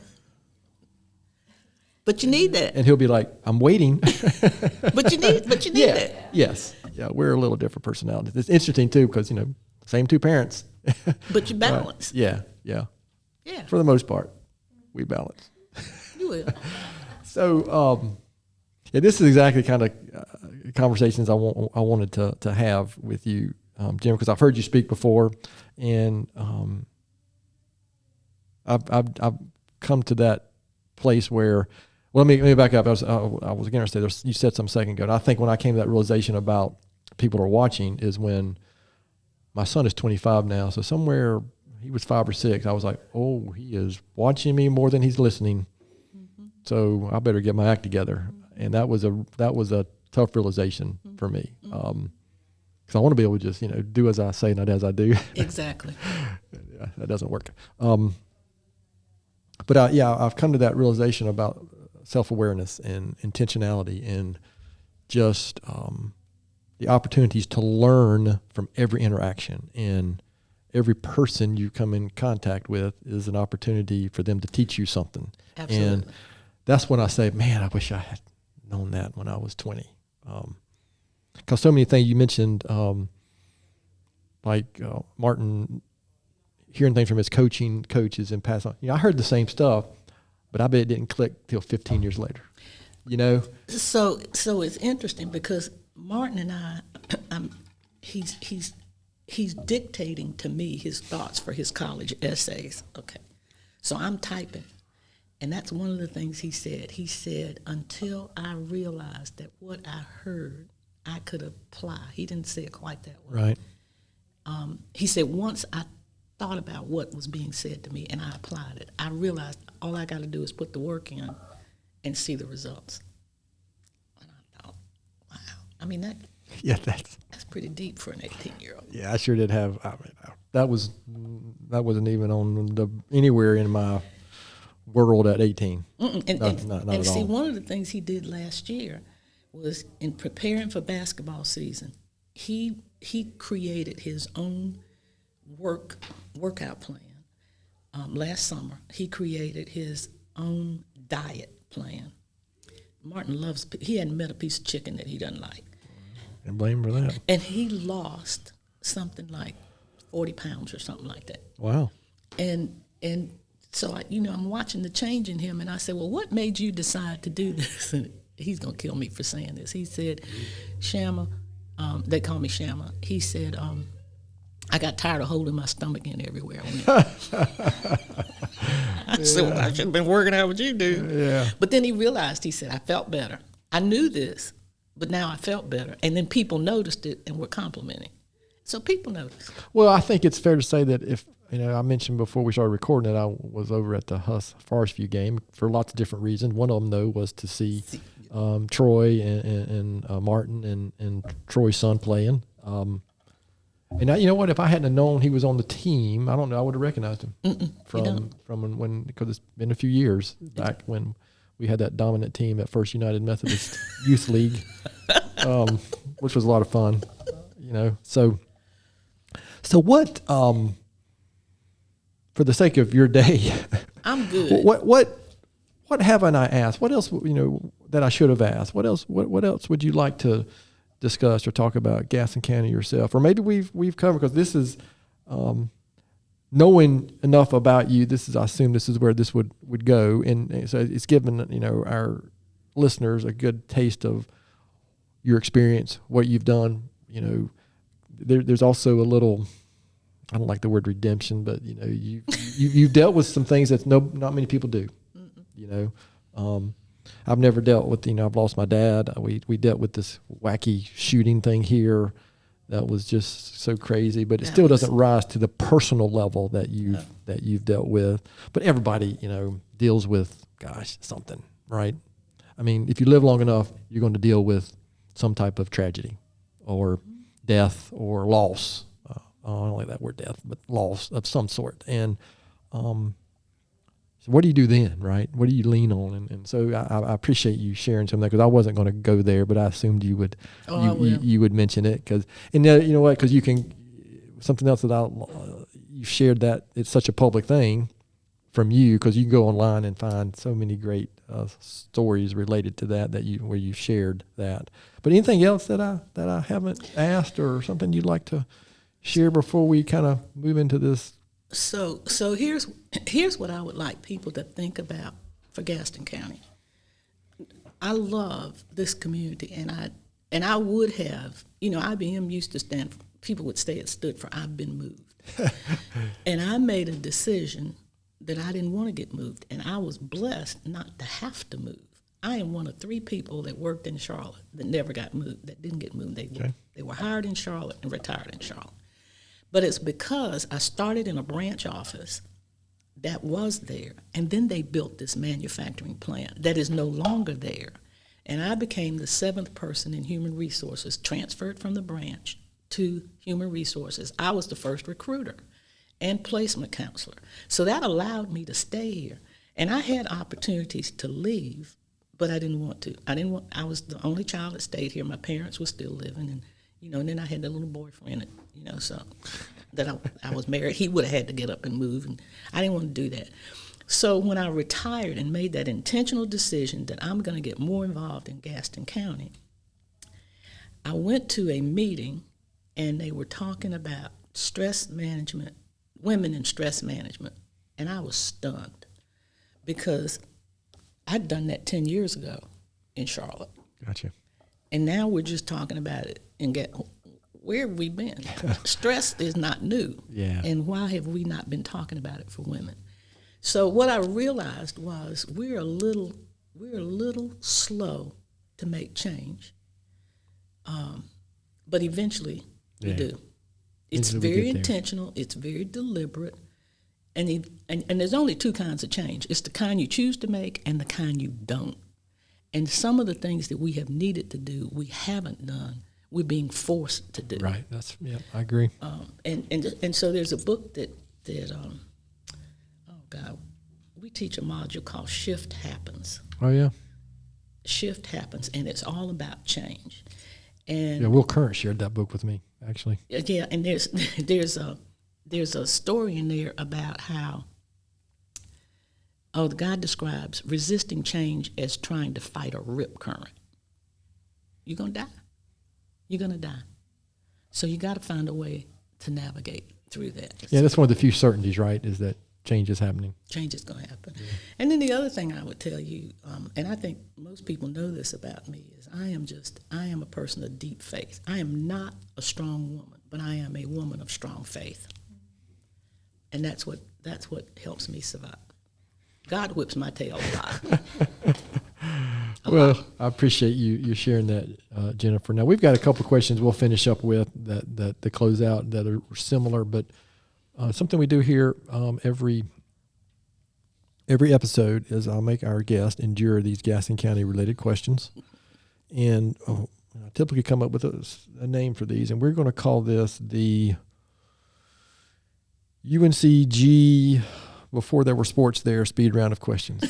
but you need that. and he'll be like, I'm waiting. But you need that. Yes. Yeah, we're a little different personalities. It's interesting, too, because, you know, same two parents. But you balance. Yeah. Yeah. For the most part, we balance. You will. So, yeah, this is exactly kind of conversations I wanted to have with you, Jim, because I've heard you speak before, and I've come to that place where. Well, let me back up. I was going to say you said something a second ago, and I think when I came to that realization about people are watching is when my son is 25 now. So somewhere he was 5 or 6. I was like, oh, he is watching me more than he's listening. Mm-hmm. So I better get my act together. And that was a tough realization for me, because I want to be able to just do as I say, not as I do. Exactly. Yeah, that doesn't work. But I've come to that realization about self-awareness and intentionality, and just the opportunities to learn from every interaction, and every person you come in contact with is an opportunity for them to teach you something. Absolutely. And that's when I say, man, I wish I had known that when I was 20. Because so many things you mentioned, like Martin, hearing things from his coaches and pass on. I heard the same stuff, but I bet it didn't click till 15 years later. So it's interesting because Martin and I, he's dictating to me his thoughts for his college essays. Okay, so I'm typing, and that's one of the things he said. He said, until I realized that what I heard I could apply. He didn't say it quite that way. Right. He said, once I thought about what was being said to me and I applied it, I realized all I got to do is put the work in and see the results. And I thought, wow. I mean, that's pretty deep for an 18-year-old. Yeah, I sure did have. That wasn't even on anywhere in my world at 18. Not at see, all. one of the things he did last year was in preparing for basketball season, he created his own workout plan. Last summer, he created his own diet plan. Martin he hadn't met a piece of chicken that he doesn't like. And blame for that. And he lost something like 40 pounds or something like that. Wow. And so, I'm watching the change in him, and I said, well, what made you decide to do this? And he's going to kill me for saying this. He said, Shama, they call me Shama. He said, I got tired of holding my stomach in everywhere I went. I said, well, I should have been working out with you, dude. Yeah. But then he realized, he said, I felt better. I knew this, but now I felt better. And then people noticed it and were complimenting. So people noticed. Well, I think it's fair to say that if, I mentioned before we started recording that I was over at the Huss Forest View game for lots of different reasons. One of them, though, was to see Troy and Martin and Troy's son playing. And you know what? If I hadn't have known he was on the team, I don't know. I would have recognized him from when, because it's been a few years back when we had that dominant team at First United Methodist Youth League, which was a lot of fun. You know, so what? For the sake of your day, I'm good. What haven't I asked? What else, that I should have asked? What else would you like to discuss or talk about Gaston County yourself? Or maybe we've covered, because this is knowing enough about you. I assume this is where this would go. And so it's given, our listeners a good taste of your experience, what you've done. There's also a little, I don't like the word redemption, but you've dealt with some things that not many people do. I've never dealt with, I've lost my dad. We dealt with this wacky shooting thing here that was just so crazy, but it still doesn't rise to the personal level that you've dealt with. But everybody, deals with, something, right? I mean, if you live long enough, you're going to deal with some type of tragedy or death or loss. I don't like that word death, but loss of some sort. And, so what do you do then, right? What do you lean on? And so I appreciate you sharing some of that, because I wasn't going to go there, but I assumed you would. You would mention it, because you know what? Because you can, something else that you shared, that it's such a public thing from you, because you can go online and find so many great stories related to that where you shared that. But anything else that I haven't asked, or something you'd like to share before we kind of move into this? So here's what I would like people to think about for Gaston County. I love this community, and I would have, IBM used to stand for, people would say it stood for I've been moved. And I made a decision that I didn't want to get moved, and I was blessed not to have to move. I am one of 3 people that worked in Charlotte that never got moved, that didn't get moved. They were hired in Charlotte and retired in Charlotte. But it's because I started in a branch office that was there, and then they built this manufacturing plant that is no longer there. And I became the 7th person in human resources, transferred from the branch to human resources. I was the first recruiter and placement counselor. So that allowed me to stay here. And I had opportunities to leave, but I didn't want to. I was the only child that stayed here. My parents were still living, and and then I had that little boyfriend, so that I was married. He would have had to get up and move, and I didn't want to do that. So when I retired and made that intentional decision that I'm going to get more involved in Gaston County, I went to a meeting, and they were talking about stress management, women in stress management, and I was stunned, because I'd done that 10 years ago in Charlotte. Gotcha. And now we're just talking about it and where have we been? Stress is not new. Yeah. And why have we not been talking about it for women? So what I realized was we're a little slow to make change. But eventually we do. It's very intentional, it's very deliberate, and there's only 2 kinds of change. It's the kind you choose to make and the kind you don't. And some of the things that we have needed to do, we haven't done. We're being forced to do. Right. I agree. And so there's a book that we teach a module called Shift Happens. Oh yeah. Shift Happens, and it's all about change. And Will Current shared that book with me, actually. Yeah, and there's a story in there about how the guy describes resisting change as trying to fight a rip current. You're going to die. You're going to die. So you got to find a way to navigate through that. Yeah, that's one of the few certainties, right, is that change is happening. Change is going to happen. Yeah. And then the other thing I would tell you, and I think most people know this about me, is I am a person of deep faith. I am not a strong woman, but I am a woman of strong faith. And that's what helps me survive. God whips my tail a lot. Well, I appreciate you sharing that, Jennifer. Now, we've got a couple of questions we'll finish up with that close out that are similar, but something we do here every episode is I'll make our guest endure these Gaston County related questions. And I typically come up with a name for these, and we're going to call this the UNCG before there were sports there speed round of questions.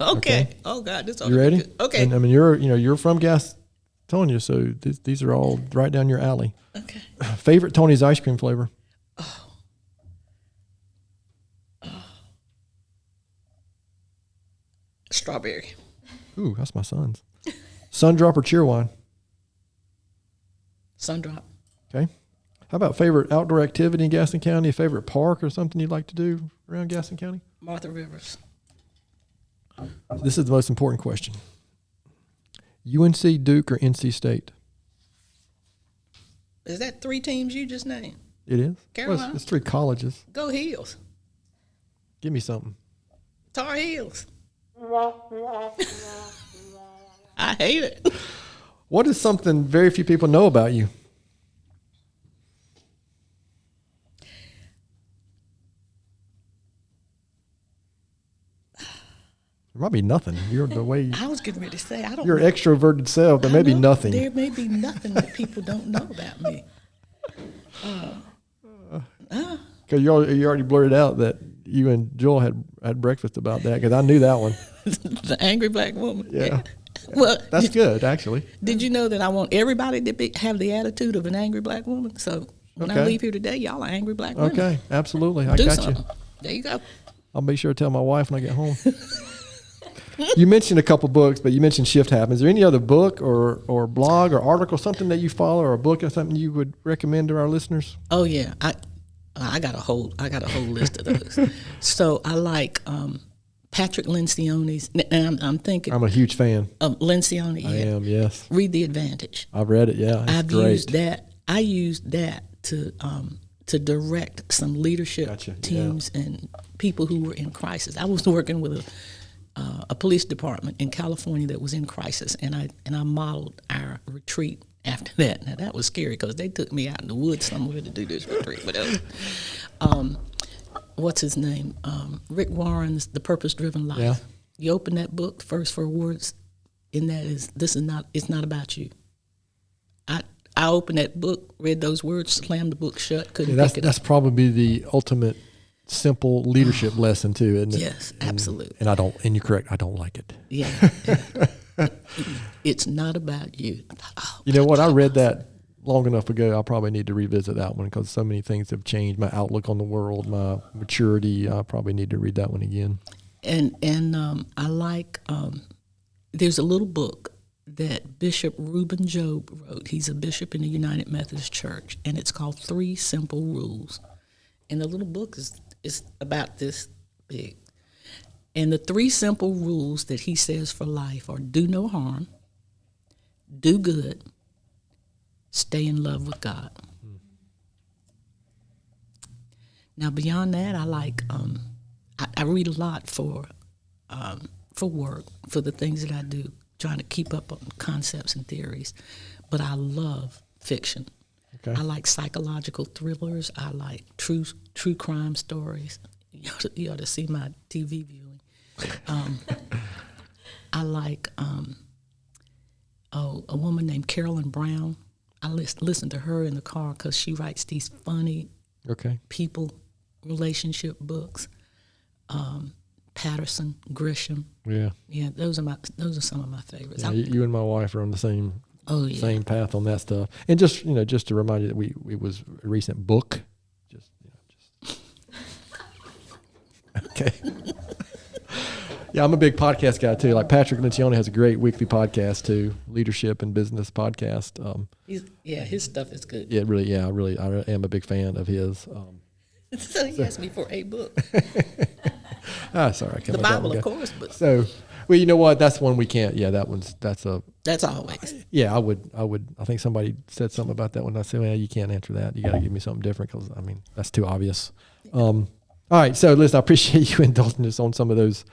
Okay. Oh God, this you ready? Good. Okay. And I mean, you're from Gastonia, so these are all right down your alley. Okay. Favorite Tony's ice cream flavor? Strawberry. Ooh, that's my son's. Sundrop or Cheerwine? Sundrop. Okay. How about favorite outdoor activity in Gaston County? A favorite park or something you'd like to do around Gaston County? Martha Rivers. This is the most important question. UNC, Duke, or NC State? Is that 3 teams you just named? It is. Carolina. Well, it's 3 colleges. Go Heels. Give me something. Tar Heels. I hate it. What is something very few people know about you? There might be nothing. You're the way I was getting ready to say, I don't your know. extroverted self. There may be nothing. There may be nothing that people don't know about me. Because you already blurted out that you and Joel had breakfast about that, because I knew that one. The angry black woman. Yeah. Well, That's good, actually. Did you know that I want everybody to have the attitude of an angry black woman? So when I leave here today, y'all are angry black women. Okay, absolutely. I Do got something. you. There you go. I'll be sure to tell my wife when I get home. You mentioned a couple books, but you mentioned Shift Happen. Is there any other book or blog or article, something that you follow, or a book or something you would recommend to our listeners? Oh yeah, I got a whole list of those. So I like Patrick Lencioni's. And I'm thinking. I'm a huge fan. Of Lencioni. I am, yes. Read The Advantage. I've read it. Yeah, it's I've great. used that. I used that to direct some leadership teams and people who were in crisis. I was working with a police department in California that was in crisis, and I modeled our retreat after that. Now that was scary because they took me out in the woods somewhere to do this retreat. But what's his name? Rick Warren's The Purpose-Driven Life. Yeah. You open that book, the first 4 words in that is, it's not about you. I opened that book, read those words, slammed the book shut, couldn't pick it up. That's probably the ultimate simple leadership lesson too, isn't it? Yes, absolutely. And you're correct, I don't like it. Yeah. It's not about you. You know what? I read that long enough ago. I probably need to revisit that one because so many things have changed. My outlook on the world, my maturity. I probably need to read that one again. And I like. There's a little book that Bishop Reuben Job wrote. He's a bishop in the United Methodist Church, and it's called 3 Simple Rules. And the little book is about this big. And the 3 simple rules that he says for life are: do no harm, do good, stay in love with God. Now, beyond that, I like, I read a lot for work, for the things that I do, trying to keep up on concepts and theories. But I love fiction. Okay. I like psychological thrillers. I like true crime stories. You ought to see my TV viewing. I like a woman named Carolyn Brown. I listen to her in the car because she writes these funny people relationship books. Patterson, Grisham. Yeah, those are some of my favorites. Yeah, you and my wife are on the same same path on that stuff. And just to remind you that it was a recent book. Okay. Yeah, I'm a big podcast guy too. Like Patrick Lencioni has a great weekly podcast too, leadership and business podcast. His stuff is good. Yeah, really. Yeah, I am a big fan of his. So he asked me for a book. Sorry, the Bible, of course. But so, well, you know what? That's one we can't. Yeah, that's always. Yeah, I think somebody said something about that one. I said, well, you can't answer that. You got to give me something different because that's too obvious. All right, so listen, I appreciate you indulging us on some of those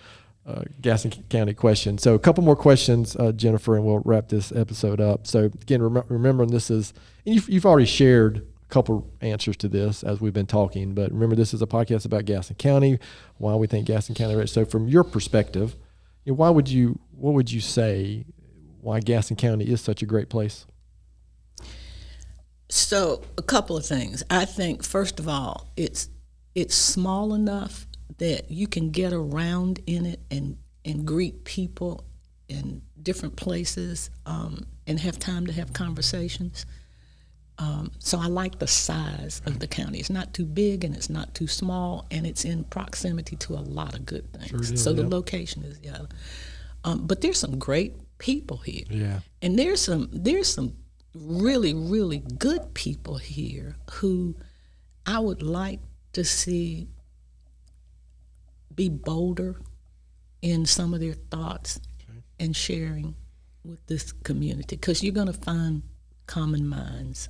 Gaston County questions. So a couple more questions, Jennifer, and we'll wrap this episode up. So again, remembering this is, and you've already shared a couple answers to this as we've been talking, but remember this is a podcast about Gaston County, why we think Gaston County rich. So from your perspective, what would you say, why Gaston County is such a great place? So a couple of things. I think first of all, it's small enough that you can get around in it and greet people in different places and have time to have conversations. So I like the size of the county. It's not too big and it's not too small, and it's in proximity to a lot of good things. Sure is, so yeah. the location is but there's some great people here. Yeah. And there's some really, really good people here who I would like to see be bolder in some of their thoughts and sharing with this community, because you're going to find common minds,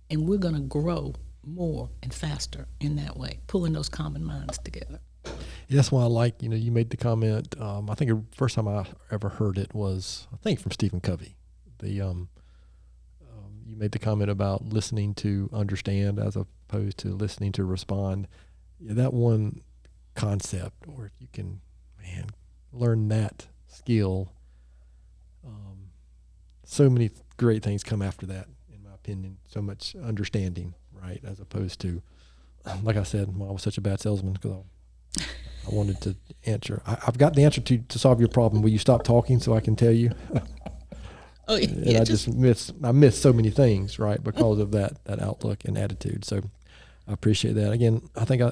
and we're going to grow more and faster in that way, pulling those common minds together. Yeah, that's why I like, you made the comment, I think the first time I ever heard it was, I think, from Stephen Covey. You made the comment about listening to understand as opposed to listening to respond. Yeah, that one concept, or if you can, learn that skill, so many great things come after that, in my opinion. So much understanding, right, as opposed to, like I said, I was such a bad salesman because I wanted to answer. I've got the answer to solve your problem. Will you stop talking so I can tell you? Oh, yeah, and I miss so many things, right, because of that outlook and attitude. So I appreciate that. Again, I think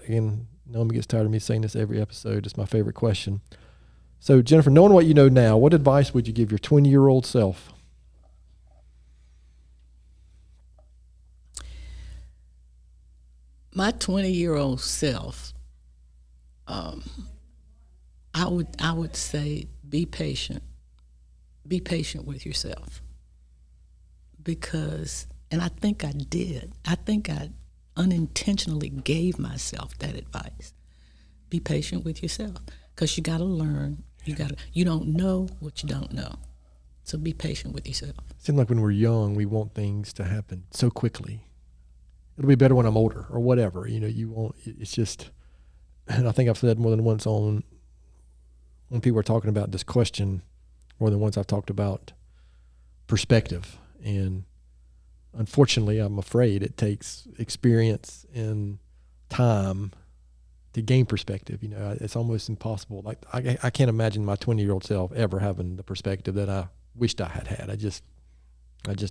Naomi gets tired of me saying this every episode. It's my favorite question. So Jennifer, knowing what you know now, what advice would you give your 20-year-old self? My 20-year-old self, I would say be patient. Be patient with yourself, because, and I think I did. I think I unintentionally gave myself that advice. Be patient with yourself, because you got to learn. You don't know what you don't know. So be patient with yourself. It seems like when we're young, we want things to happen so quickly. It'll be better when I'm older or whatever. You won't, it's just, and I think I've said more than once when people are talking about this question, more than once I've talked about perspective. And unfortunately, I'm afraid it takes experience and time to gain perspective. It's almost impossible. Like I can't imagine my 20-year-old self ever having the perspective that I wished I had. I just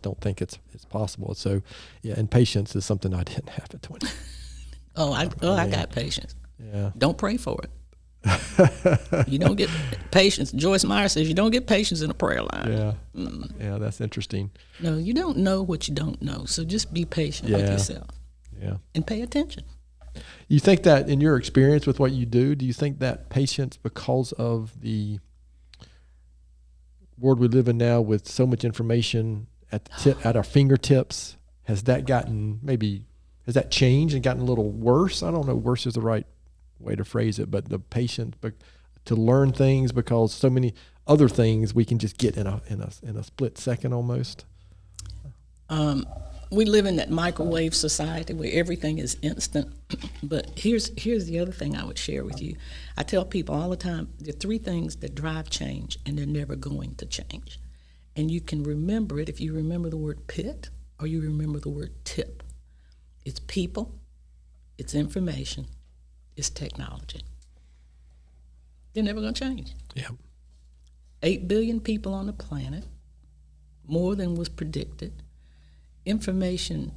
don't think it's possible. So, yeah, and patience is something I didn't have at 20. I got patience. Yeah. Don't pray for it. You don't get patience. Joyce Meyer says you don't get patience in a prayer line. Yeah. Yeah, that's interesting. No, you don't know what you don't know. So just be patient with yourself. Yeah. And pay attention. You think that in your experience with what you do you think that patience, because of the world we live in now with so much information at our fingertips, has that changed and gotten a little worse? I don't know, worse is the right way to phrase it, but the patience to learn things, because so many other things we can just get in a split second almost. We live in that microwave society where everything is instant. But here's the other thing I would share with you. I tell people all the time, there are 3 things that drive change, and they're never going to change. And you can remember it if you remember the word pit or you remember the word tip. It's people, it's information, it's technology. They're never going to change. Yeah. 8 billion people on the planet, more than was predicted. Information,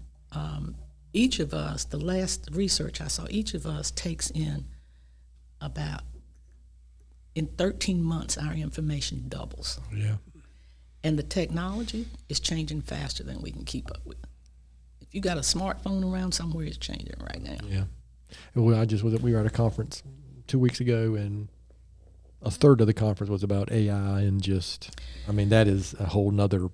each of us, the last research I saw, each of us takes in in 13 months, our information doubles. Yeah. And the technology is changing faster than we can keep up with. If you got a smartphone around somewhere, it's changing right now. Yeah. Well, we were at a conference 2 weeks ago, and a third of the conference was about AI, and that is a whole nother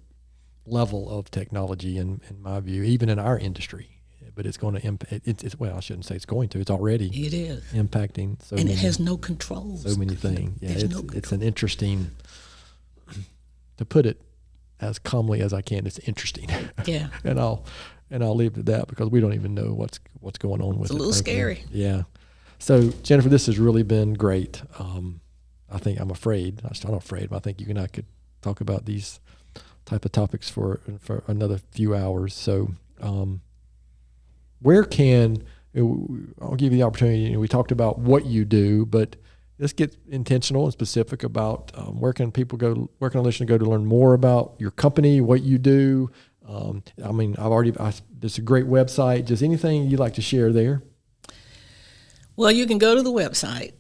level of technology in my view, even in our industry. But it's going to impact. I shouldn't say it's going to. It's already. It is impacting so and many. It has no controls. So many things. Yeah, it's an interesting. To put it as calmly as I can, it's interesting. Yeah. and I'll leave it at that, because we don't even know what's going on with it. It's a little scary. Yeah. So Jennifer, this has really been great. I think I'm not afraid, but I think you and I could talk about these type of topics for another few hours. So, where can I'll give you the opportunity. We talked about what you do, but let's get intentional and specific about where can people go, where can a listener go to learn more about your company, what you do. It's a great website. Just anything you'd like to share there? Well, you can go to the website,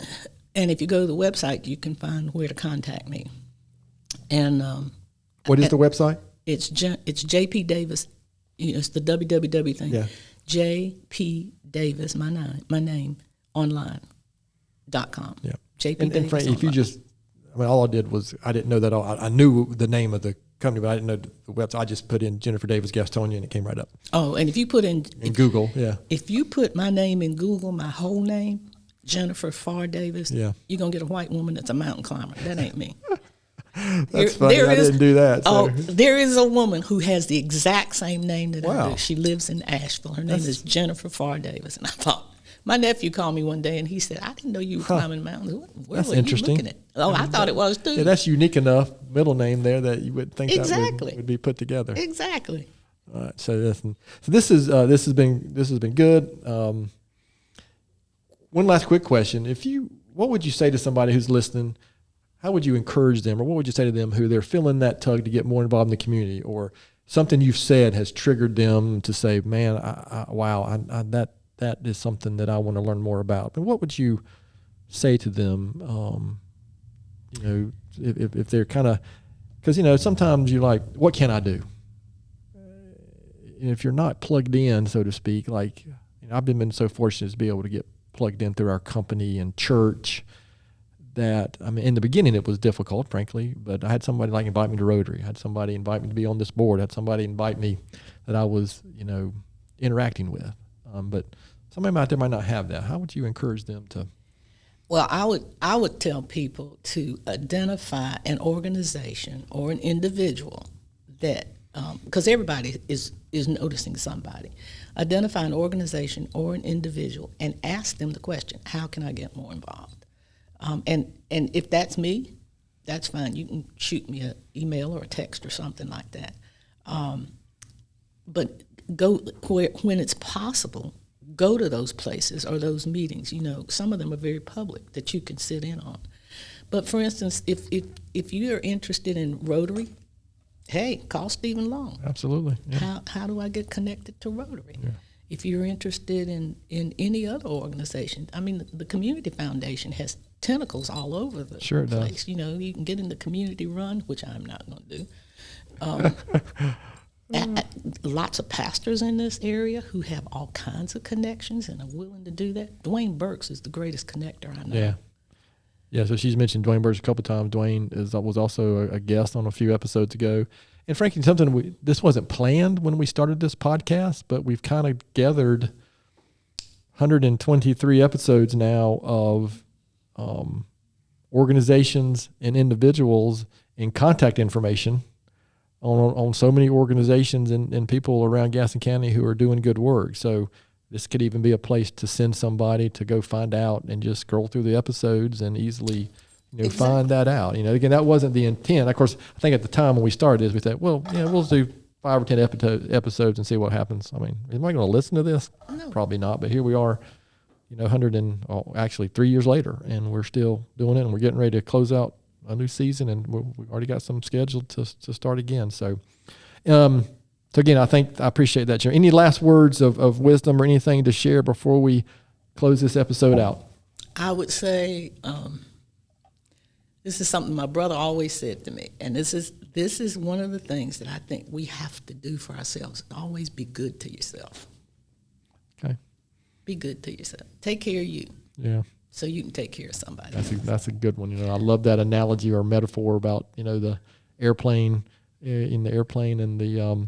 and if you go to the website, you can find where to contact me. And what is the website? It's JP Davis. It's the www thing. Yeah. JP Davis, my name, online.com. Yeah. JP and Davis. Frank, if you just, all I did was I didn't know that all. I knew the name of the company, but I didn't know the website. I just put in Jennifer Davis Gaston, and it came right up. Oh, and if you put in Google, yeah. If you put my name in Google, my whole name, Jennifer Farr Davis, yeah, you're gonna get a white woman that's a mountain climber. That ain't me. That's funny. I didn't do that. So. Oh, there is a woman who has the exact same name that wow. I do. She lives in Asheville. Her name is Jennifer Farr Davis, and I thought. My nephew called me one day, and he said, "I didn't know you were climbing mountains. Where that's were interesting. you looking at?" Oh, I thought it was too. Yeah, that's unique enough middle name there that you would think exactly. that would be put together. Exactly. All right. So this has been good. One last quick question: what would you say to somebody who's listening? How would you encourage them, or what would you say to them who they're feeling that tug to get more involved in the community, or something you've said has triggered them to say, "Man, that is something that I want to learn more about." But what would you say to them? If they're kind of, because sometimes you're like, what can I do? And if you're not plugged in, so to speak, like I've been so fortunate to be able to get plugged in through our company and church. That in the beginning it was difficult, frankly, but I had somebody like invite me to Rotary. I had somebody invite me to be on this board. I had somebody invite me that I was, interacting with. But somebody out there might not have that. How would you encourage them to? Well, I would tell people to identify an organization or an individual that, because everybody is noticing somebody. Identify an organization or an individual and ask them the question, how can I get more involved? And if that's me, that's fine. You can shoot me an email or a text or something like that. But go when it's possible. Go to those places or those meetings. Some of them are very public that you can sit in on. But for instance, if you are interested in Rotary, hey, call Stephen Long. Absolutely. Yeah. How do I get connected to Rotary? Yeah. If you're interested in any other organization, the Community Foundation has tentacles all over the sure place. Does. You can get in the community run, which I'm not going to do. Lots of pastors in this area who have all kinds of connections and are willing to do that. Dwayne Burks is the greatest connector I know. Yeah. Yeah, so she's mentioned Dwayne Burks a couple of times. Dwayne was also a guest on a few episodes ago. And frankly, this wasn't planned when we started this podcast, but we've kind of gathered 123 episodes now of organizations and individuals and contact information on so many organizations and people around Gaston County who are doing good work. So this could even be a place to send somebody to go find out and just scroll through the episodes and easily Exactly. Find that out. Again, that wasn't the intent. Of course, I think at the time when we started this, we thought, well, we'll do 5 or 10 episodes and see what happens. Am I going to listen to this? No. Probably not. But here we are, 3 years later, and we're still doing it, and we're getting ready to close out a new season, and we've already got some scheduled to start again. So again, I appreciate that. Any last words of wisdom or anything to share before we close this episode out? I would say this is something my brother always said to me, and this is one of the things that I think we have to do for ourselves. Always be good to yourself. Okay. Be good to yourself. Take care of you. Yeah. So you can take care of somebody. That's a good one. I love that analogy or metaphor about the airplane in the airplane and the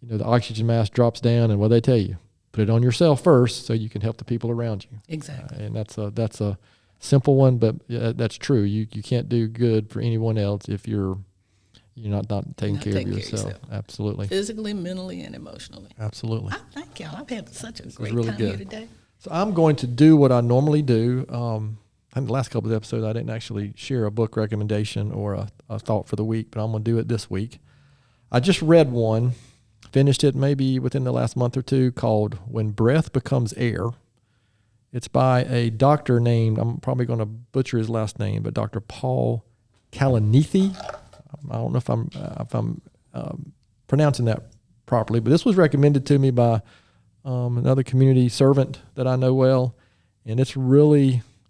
the oxygen mask drops down, and what they tell you, put it on yourself first so you can help the people around you. Exactly. And that's a simple one, but that's true. You can't do good for anyone else if you're not taking care of yourself. Absolutely. Physically, mentally, and emotionally. Absolutely. Thank y'all. I've had such a great really time good. here today. So I'm going to do what I normally do. In the last couple of episodes, I didn't actually share a book recommendation or a thought for the week, but I'm going to do it this week. I just read one, finished it maybe within the last month or two, called When Breath Becomes Air. It's by a doctor named, I'm probably going to butcher his last name, but Dr. Paul Kalanithi. I don't know if I'm pronouncing that properly, but this was recommended to me by another community servant that I know well, and it's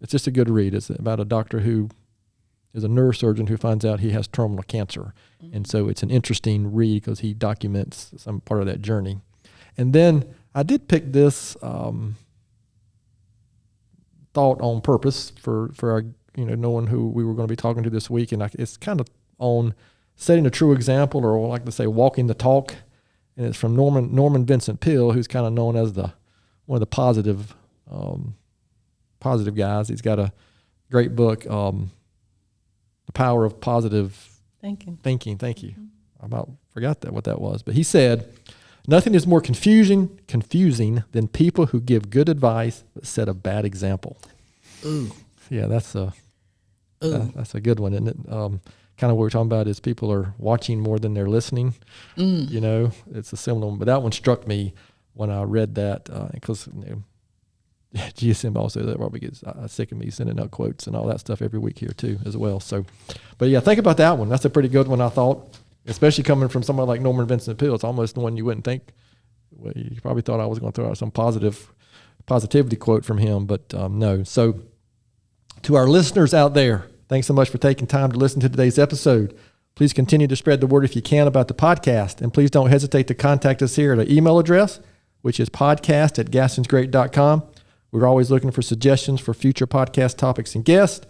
just a good read. It's about a doctor who is a neurosurgeon who finds out he has terminal cancer, and so it's an interesting read because he documents some part of that journey. And then I did pick this thought on purpose for our, knowing who we were going to be talking to this week, and it's kind of on setting a true example, or I like to say walking the talk, and it's from Norman Vincent Peale, who's kind of known as one of the positive guys. He's got a great book, The Power of Positive Thinking. Thank you. I forgot what that was, but he said, "Nothing is more confusing than people who give good advice but set a bad example." Ooh. Yeah, that's a good one, isn't it? Kind of what we're talking about is people are watching more than they're listening. It's a similar one, but that one struck me when I read that because GSM also that probably gets sick of me sending out quotes and all that stuff every week here too as well. So, but yeah, think about that one. That's a pretty good one, I thought, especially coming from somebody like Norman Vincent Peale. It's almost the one you wouldn't think. Well, you probably thought I was going to throw out some positivity quote from him, but no. So to our listeners out there, thanks so much for taking time to listen to today's episode. Please continue to spread the word if you can about the podcast, and please don't hesitate to contact us here at our email address, which is podcast@gastonsgreat.com. We're always looking for suggestions for future podcast topics and guests.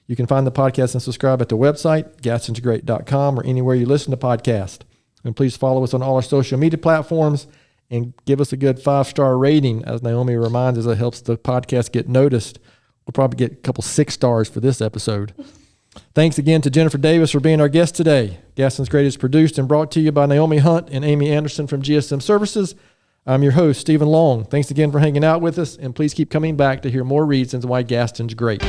You can find the podcast and subscribe at the website, gastonsgreat.com, or anywhere you listen to podcasts. And please follow us on all our social media platforms and give us a good 5-star rating. As Naomi reminds us, it helps the podcast get noticed. We'll probably get a couple 6 stars for this episode. Thanks again to Jennifer Davis for being our guest today. Gaston's Great is produced and brought to you by Naomi Hunt and Amy Anderson from GSM Services. I'm your host, Stephen Long. Thanks again for hanging out with us, and please keep coming back to hear more reasons why Gaston's great.